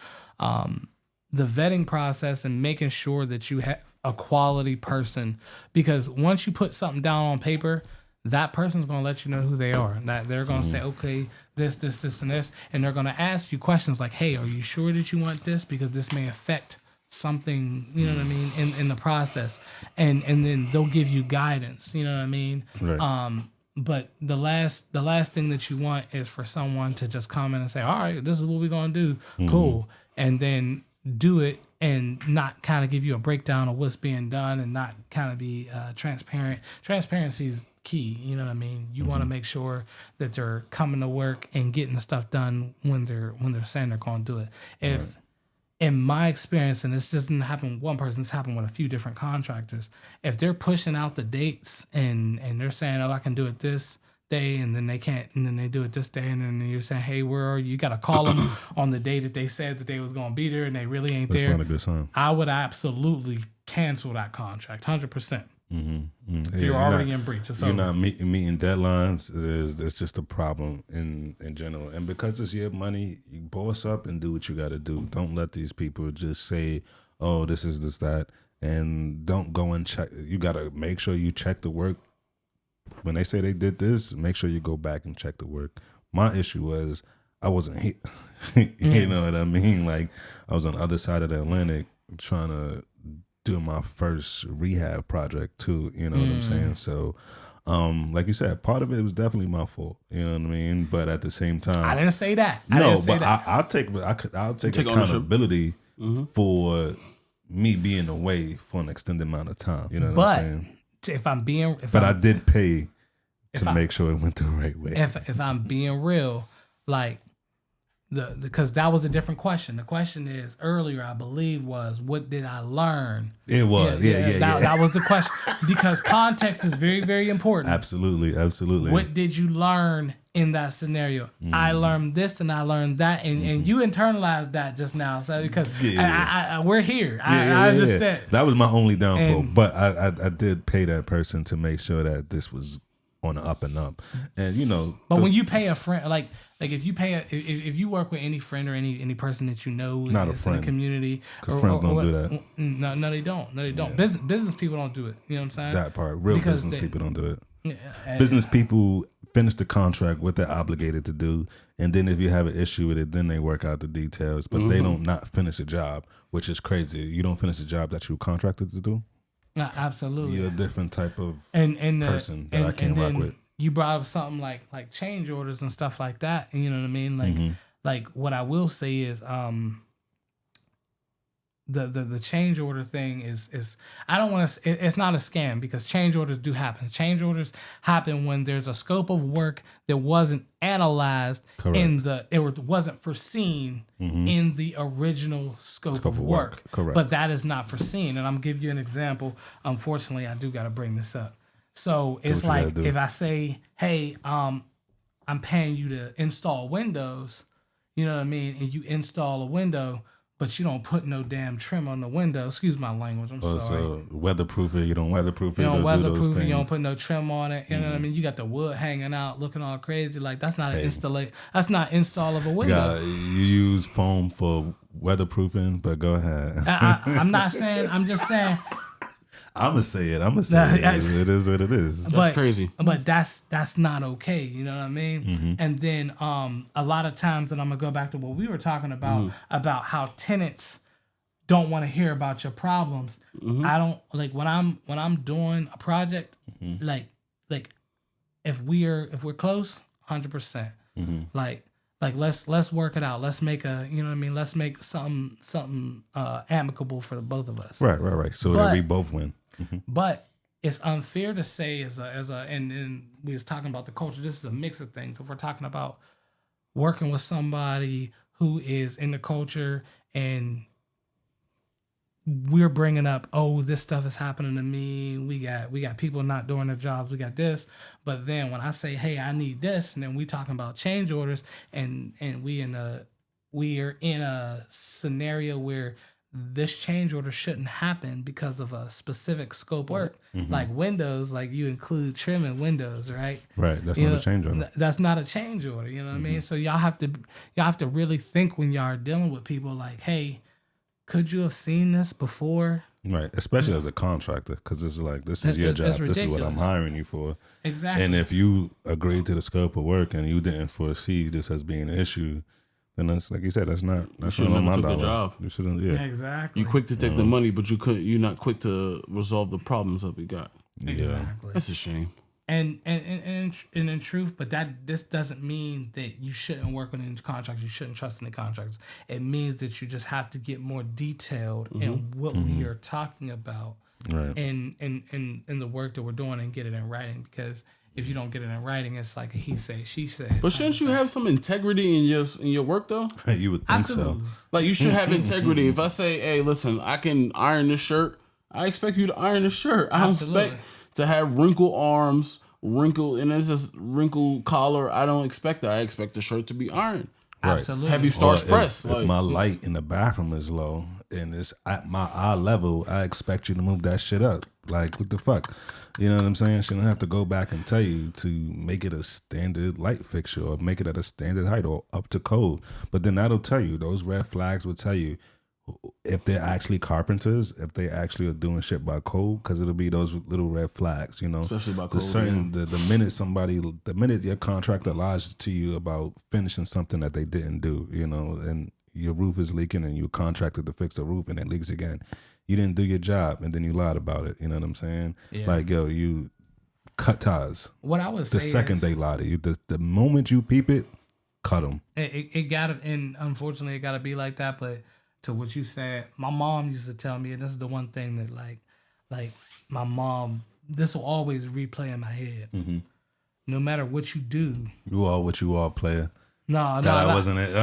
The vetting process and making sure that you have a quality person, because once you put something down on paper, that person's going to let you know who they are. That they're going to say, okay, this, and this. And they're going to ask you questions like, hey, are you sure that you want this? Because this may affect something, you know what I mean, in the process. And then they'll give you guidance, you know what I mean? Right. But the last thing that you want is for someone to just come in and say, all right, this is what we're going to do. Cool. And then do it and not kind of give you a breakdown of what's being done and not kind of be transparent. Transparency is key, you know what I mean? You want to make sure that they're coming to work and getting the stuff done when they're saying they're going to do it. in my experience, and this doesn't happen with one person, it's happened with a few different contractors. If they're pushing out the dates and they're saying, "Oh, I can do it this day," and then they can't, and then they do it this day, and then you're saying, "Hey, where are you?" You got to call them on the day that they said that they was going to be there, and they really ain't That's there. not a good sign. I would absolutely cancel that contract, 100%. Yeah, You're already in breach. It's you're over. not meeting deadlines. It's just a problem in general. And because it's your money, you boss up and do what you got to do. Don't let these people just say, "Oh, this is this that," and don't go and check. You got to make sure you check the work. When they say they did this, make sure you go back and check the work. My issue was I wasn't here. You know what I mean? Like I was on the other side of the Atlantic trying to do my first rehab project too. You know what I'm saying? So, like you said, part of it was definitely my fault. You know what I mean? But at the same time, I didn't say that. I'll take accountability for me being away for an extended amount of time. You know what I'm saying? I did pay to make sure it went the right way. If I'm being real, like because that was a different question. The question is earlier, I believe, was what did I learn? It was, That was the question because context is very, very important. Absolutely. What did you learn in that scenario? I learned this and I learned that, and you internalized that just now. So because we're here, I understand. That was my only downfall, but I did pay that person to make sure that this was on the up and up, and you know. But when you pay a friend, like if you pay if you work with any friend or any person that you know not a friend in the community, friends don't do that. No, they don't. No, they don't. Yeah. Business people don't do it. You know what I'm saying? That part, real business people don't do it. Yeah, business people finish the contract, what they're obligated to do, and then if you have an issue with it, then they work out the details. But they don't not finish the job, which is crazy. You don't finish the job that you were contracted to do. No, absolutely. You're a different type of person that I can't rock with. You brought up something like change orders and stuff like that. And you know what I mean? Like what I will say is the change order thing is I don't want to. It's not a scam because change orders do happen. Change orders happen when there's a scope of work that wasn't analyzed it wasn't foreseen in the original scope of work. Correct. But that is not foreseen. And I'm gonna give you an example. Unfortunately, I do got to bring this up. So it's like if I say, "Hey, I'm paying you to install windows," you know what I mean, and you install a window. But you don't put no damn trim on the window. Excuse my language. I'm sorry. So weatherproof it. You don't weatherproof it. You don't weatherproof it. You don't put no trim on it. You know what I mean? You got the wood hanging out, looking all crazy. Like that's not That's not install of a window. You use foam for weatherproofing, but go ahead. I'm not saying. I'm just saying. I'm gonna say it. It is what it is. That's crazy. But that's not okay. You know what I mean? And then a lot of times, and I'm gonna go back to what we were talking about how tenants don't want to hear about your problems. I don't like when I'm doing a project, like if we're close, 100%. Like let's work it out. Let's make let's make something amicable for the both of us. Right. So that we both win. But it's unfair to say and we was talking about the culture. This is a mix of things. If we're talking about working with somebody who is in the culture and we're bringing up, oh, this stuff is happening to me. We got people not doing their jobs. We got this. But then when I say, hey, I need this, and then we talking about change orders, and we are in a scenario where this change order shouldn't happen because of a specific scope work, like windows, like you include trim in windows, right? Right. That's not a change order. That's not a change order. You know what I mean? So y'all have to really think when y'all are dealing with people like, hey, could you have seen this before? Right, especially as a contractor, because this is like this is your job. This is what I'm hiring you for. Exactly. And if you agreed to the scope of work and you didn't foresee this as being an issue, then that's like you said, that's not on my dollar. Job. You shouldn't. Yeah, exactly. You quick to take the money, but you're not quick to resolve the problems that we got. Exactly. That's a shame. And in truth, but this doesn't mean that you shouldn't work with any contractors. You shouldn't trust any contractors. It means that you just have to get more detailed in what we are talking about, right? In the work that we're doing and get it in writing. Because if you don't get it in writing, it's like a he said, she said. But shouldn't you have some integrity in your work though? You would think Absolutely. so. Like you should have integrity. If I say, "Hey, listen, I can iron this shirt," I expect you to iron the shirt. I don't Absolutely. expect to have wrinkled arms, and there's this wrinkled collar. I don't expect that. I expect the shirt to be ironed. Right. Absolutely. Heavy starch press. If Like, my light in the bathroom is low and it's at my eye level, I expect you to move that shit up. Like, what the fuck? You know what I'm saying? She don't have to go back and tell you to make it a standard light fixture or make it at a standard height or up to code. But then that'll tell you, those red flags will tell you if they're actually carpenters, if they actually are doing shit by code, because it'll be those little red flags, you know. Especially by the code, the minute your contractor lies to you about finishing something that they didn't do, you know, and your roof is leaking and you contracted to fix the roof and it leaks again, you didn't do your job and then you lied about it. You know what I'm saying? Yeah. Like, yo, you cut ties. What I would say The second is, they lie to you, the moment you peep it, cut them. it gotta, and unfortunately it gotta be like that. But to what you said, my mom used to tell me, and this is the one thing that like my mom, this will always replay in my head. Mm-hmm. No matter what you do. You are what you are, player. No, That wasn't it. It's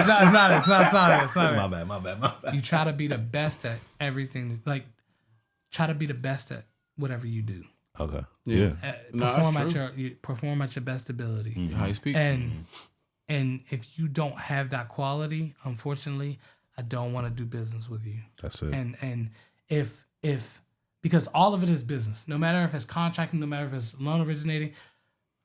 not it. My bad. You try to be the best at everything. Like, try to be the best at whatever you do. Okay. Yeah. Perform at your best ability. high speed. And if you don't have that quality, unfortunately, I don't want to do business with you. That's it. And if because all of it is business. No matter if it's contracting, no matter if it's loan originating,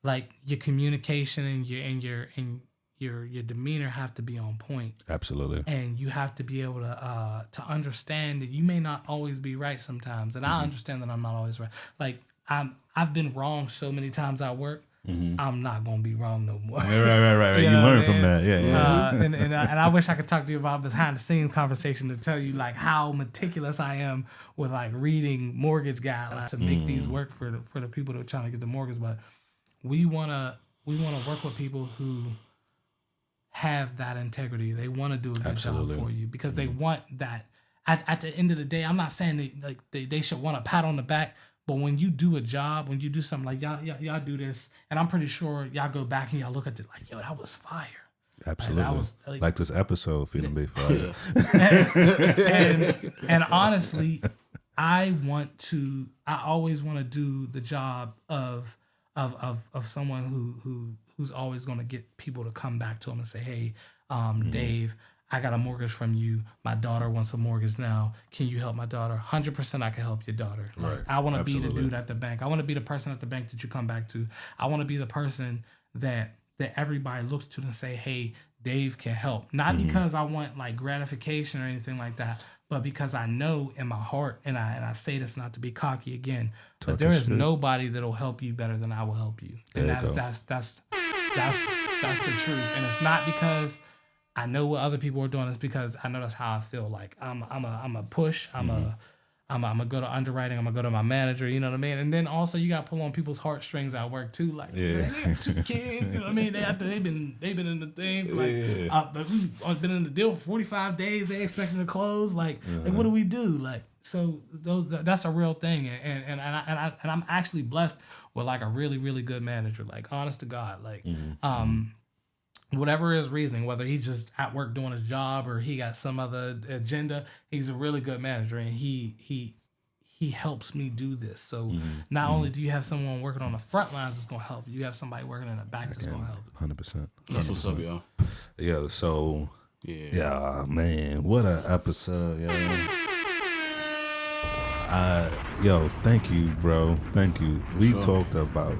like your communication and your demeanor have to be on point. Absolutely. And you have to be able to understand that you may not always be right sometimes. And I understand that I'm not always right. Like I've been wrong so many times at work. I'm not gonna be wrong no more. Right. You learn from that. Yeah. And I wish I could talk to you about behind the scenes conversation to tell you like how meticulous I am with like reading mortgage guidelines to make these work for the people that are trying to get the mortgage. But we wanna work with people who have that integrity. They want to do a good job for you because they want that. At the end of the day, I'm not saying that they should want a pat on the back. But when you do a job, when you do something like y'all do this, and I'm pretty sure y'all go back and y'all look at it like, yo, that was fire. Absolutely. Like, that was, like this episode, Feeling Big Fire. and honestly, I always want to do the job of someone who's always going to get people to come back to him and say, hey, Dave, I got a mortgage from you. My daughter wants a mortgage now. Can you help my daughter? 100% I can help your daughter. Like, Right. I want to be the dude at the bank. I want to be the person at the bank that you come back to. I want to be the person that everybody looks to and say, hey, Dave can help. Not because I want like gratification or anything like that, but because I know in my heart, and I say this not to be cocky again, but there is nobody that'll help you better than I will help you. And that's the truth. And it's not because I know what other people are doing. It's because I know that's how I feel. Like I'm a push. I'm gonna go to underwriting. I'm gonna go to my manager. You know what I mean? And then also you got to pull on people's heartstrings at work too. Like they have 2 kids. You know what I mean? They've been in the thing for like but we've been in the deal for 45 days. They expecting to close. Like what do we do? Like so that's a real thing. And I'm actually blessed with like a really really good manager. Like honest to God. Like whatever his reasoning, whether he's just at work doing his job or he got some other agenda, he's a really good manager, and he helps me do this. So not only do you have someone working on the front lines that's gonna help you, have somebody working in the back that's gonna help. 100%. That's what's up, y'all. Yeah. So yeah, man, what an episode, yo. Thank you, bro. Thank you. We talked about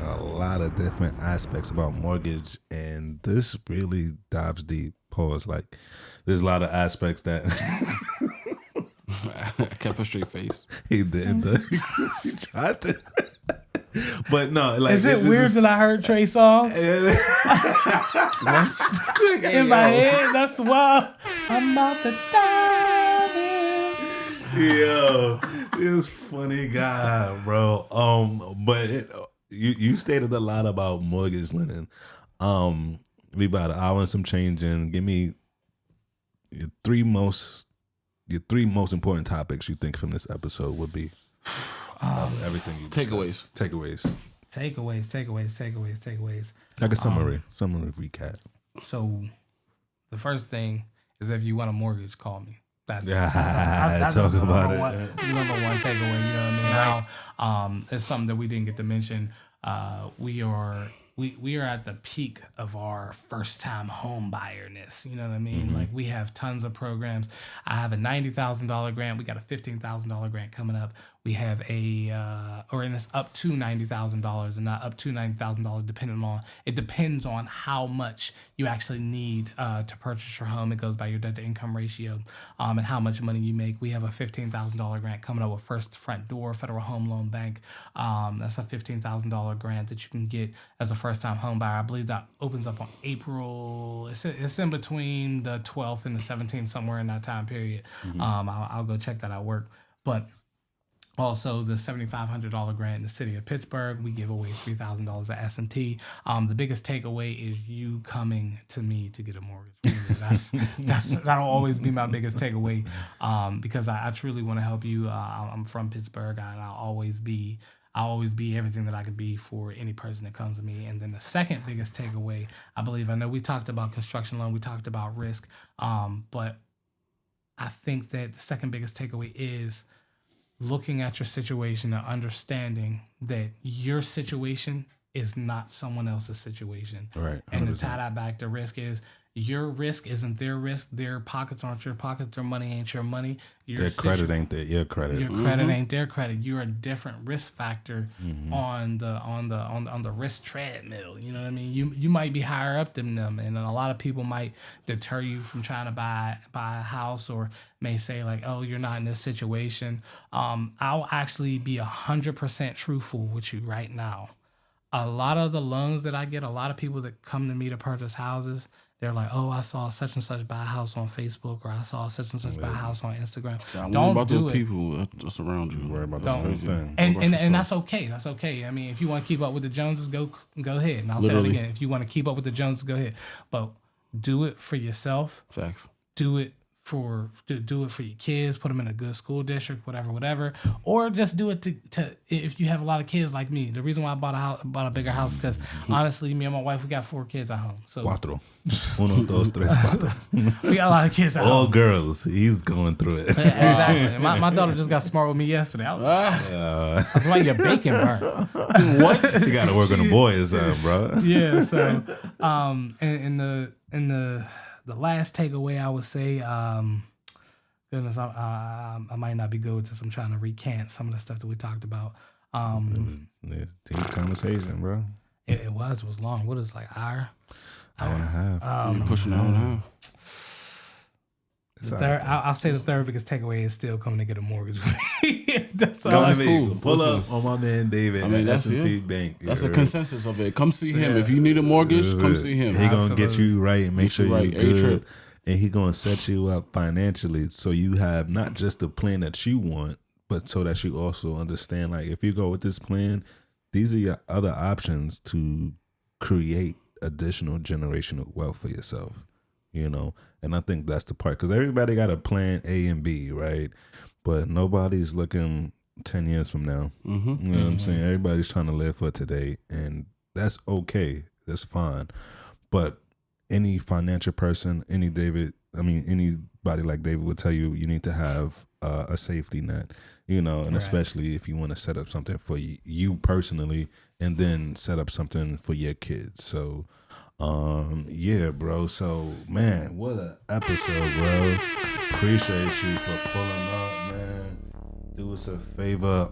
a lot of different aspects about mortgage, and this really dives deep. Pause. Like, there's a lot of aspects that I kept a straight face. he did. He tried to, but no. Like, is it weird that I heard Trey songs What? in my head? That's wild. I'm about to die. Yo, this funny guy, bro. But you stated a lot about mortgage lending. We about an hour and some change in. Give me your three most important topics you think from this episode would be. Everything you discussed. Takeaways. Takeaways. Like a summary recap. So the first thing is, if you want a mortgage, call me. That's Talk about it. Number one takeaway. You know what I mean? Now, it's something that we didn't get to mention. We are at the peak of our first time home buyerness. You know what I mean? Like, we have tons of programs. I have a $90,000 grant. We got a $15,000 grant coming up. We have and it's up to $90,000 and not up to $90,000, depends on how much you actually need to purchase your home. It goes by your debt to income ratio and how much money you make. We have a $15,000 grant coming up with First Front Door Federal Home Loan Bank. That's a $15,000 grant that you can get as a first time home buyer. I believe that opens up on April. It's in between the 12th and the 17th, somewhere in that time period. I'll go check that out work. But also, the $7,500 grant in the city of Pittsburgh, we give away $3,000 at S&T. The biggest takeaway is you coming to me to get a mortgage. That'll always be my biggest takeaway, because I truly want to help you. I'm from Pittsburgh, and I'll always be everything that I could be for any person that comes to me. And then the second biggest takeaway, I know we talked about construction loan, we talked about risk, but I think that the second biggest takeaway is looking at your situation and understanding that your situation is not someone else's situation. Right. 100%. And to tie that back, the risk is your risk isn't their risk. Their pockets aren't your pockets. Their money ain't your money. Their credit ain't your credit. Your credit ain't their credit. You're a different risk factor on the risk treadmill. You know what I mean? You might be higher up than them, and a lot of people might deter you from trying to buy a house, or may say like, "Oh, you're not in this situation." I'll actually be 100% truthful with you right now. A lot of the loans that I get, a lot of people that come to me to purchase houses, they're like, "Oh, I saw such and such buy a house on Facebook, or I saw such and such buy a house on Instagram." Don't about do the people that's around you. Worry about the crazy thing. And that's okay. That's okay. I mean, if you want to keep up with the Joneses, go ahead. And I'll say that again. If you want to keep up with the Joneses, go ahead. But do it for yourself. Facts. Do it for your kids. Put them in a good school district, whatever. Or just do it to if you have a lot of kids like me. The reason why I bought a bigger house, because honestly, me and my wife, we got 4 kids at home. So Cuatro. 1, 2, 3, 4. We got a lot of kids at home. All girls. He's going through it. Exactly. My daughter just got smart with me yesterday. That's why your bacon burnt. What? You got to work on the boys, bro. Yeah. So, the last takeaway, I would say, goodness, I might not be good to. I'm trying to recant some of the stuff that we talked about. It was deep conversation, bro. It was long. What is like hour and a half? You're pushing hour and a half. The third, I'll say the third biggest takeaway is still coming to get a mortgage. That's all. That's cool. Pull up on my man David. I mean, that's S&T Bank. That's the consensus of it. Come see him. If you need a mortgage, come see him. He gonna get you right and make sure you're right. good. And he gonna set you up financially, so you have not just the plan that you want, but so that you also understand, like, if you go with this plan, these are your other options to create additional generational wealth for yourself. You know, and I think that's the part, because everybody got a plan A and B, right? But nobody's looking 10 years from now. You know what I'm saying? Everybody's trying to live for today, and that's okay. That's fine. But any financial person, anybody like David would tell you, you need to have a safety net, you know, and especially if you want to set up something for you personally, and then set up something for your kids. So, yeah, bro. So, man, what an episode, bro. Appreciate you for pulling up, man. Do us a favor,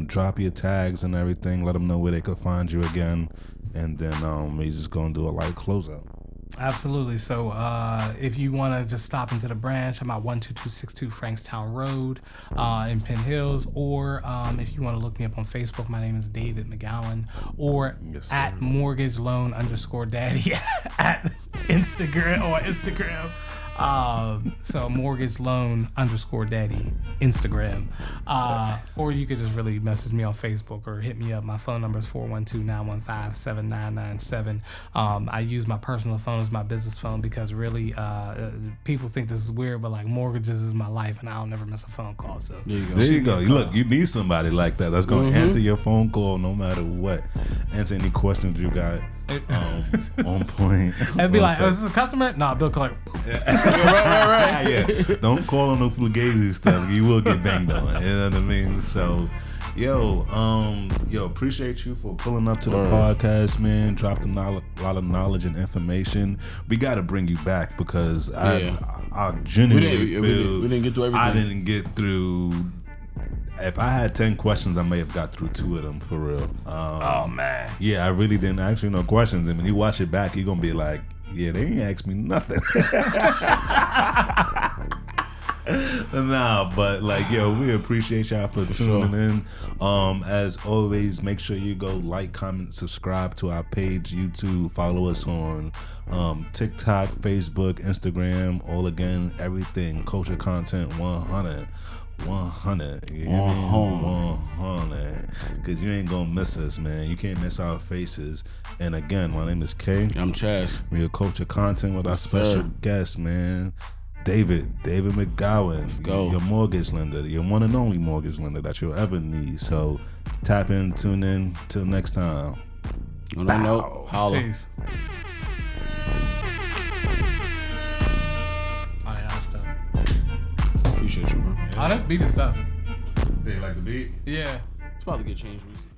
drop your tags and everything. Let them know where they could find you again, and then we just gonna do a light closeout. Absolutely. So if you want to just stop into the branch, I'm at 12262 Frankstown Road in Penn Hills. Or if you want to look me up on Facebook, my name is David Mcgowan. Or at mortgage loan _daddy at Instagram. So mortgage loan _daddy Instagram, or you could just really message me on Facebook or hit me up. My phone number is 412-915-7997. I use my personal phone as my business phone because really people think this is weird, but like mortgages is my life and I'll never miss a phone call. So there you go. Look, you need somebody like that that's going to answer your phone call no matter what. Answer any questions you got. On point. It'd be like, is this a customer? Nah, bill collector. Right. Yeah. Don't call on no fugazi stuff. You will get banged on. You know what I mean? So, yo, appreciate you for pulling up to the podcast, man. Dropped a lot of knowledge and information. We got to bring you back because I genuinely feel we didn't get through everything. I didn't get through. If I had 10 questions, I may have got through 2 of them for real. Oh man. Yeah, I really didn't ask you no questions. And when you watch it back, you're gonna be like, yeah, they ain't asked me nothing. Nah, but like, yo, we appreciate y'all for tuning in. As always, make sure you go like, comment, subscribe to our page, YouTube, follow us on TikTok, Facebook, Instagram, all again, everything, culture content 100. 100, you hear me? 100, because you ain't gonna miss us, man. You can't miss our faces. And again, my name is Kay. I'm Chaz. We are Culture Content with our special guest, man, David Mcgowan. Let's go. Your mortgage lender, your one and only mortgage lender that you'll ever need. So tap in, tune in. Till next time. On that note, holla. Peace. Appreciate you, bro. Oh, that's beat and stuff. Hey, like the beat? Yeah. It's about to get changed recently.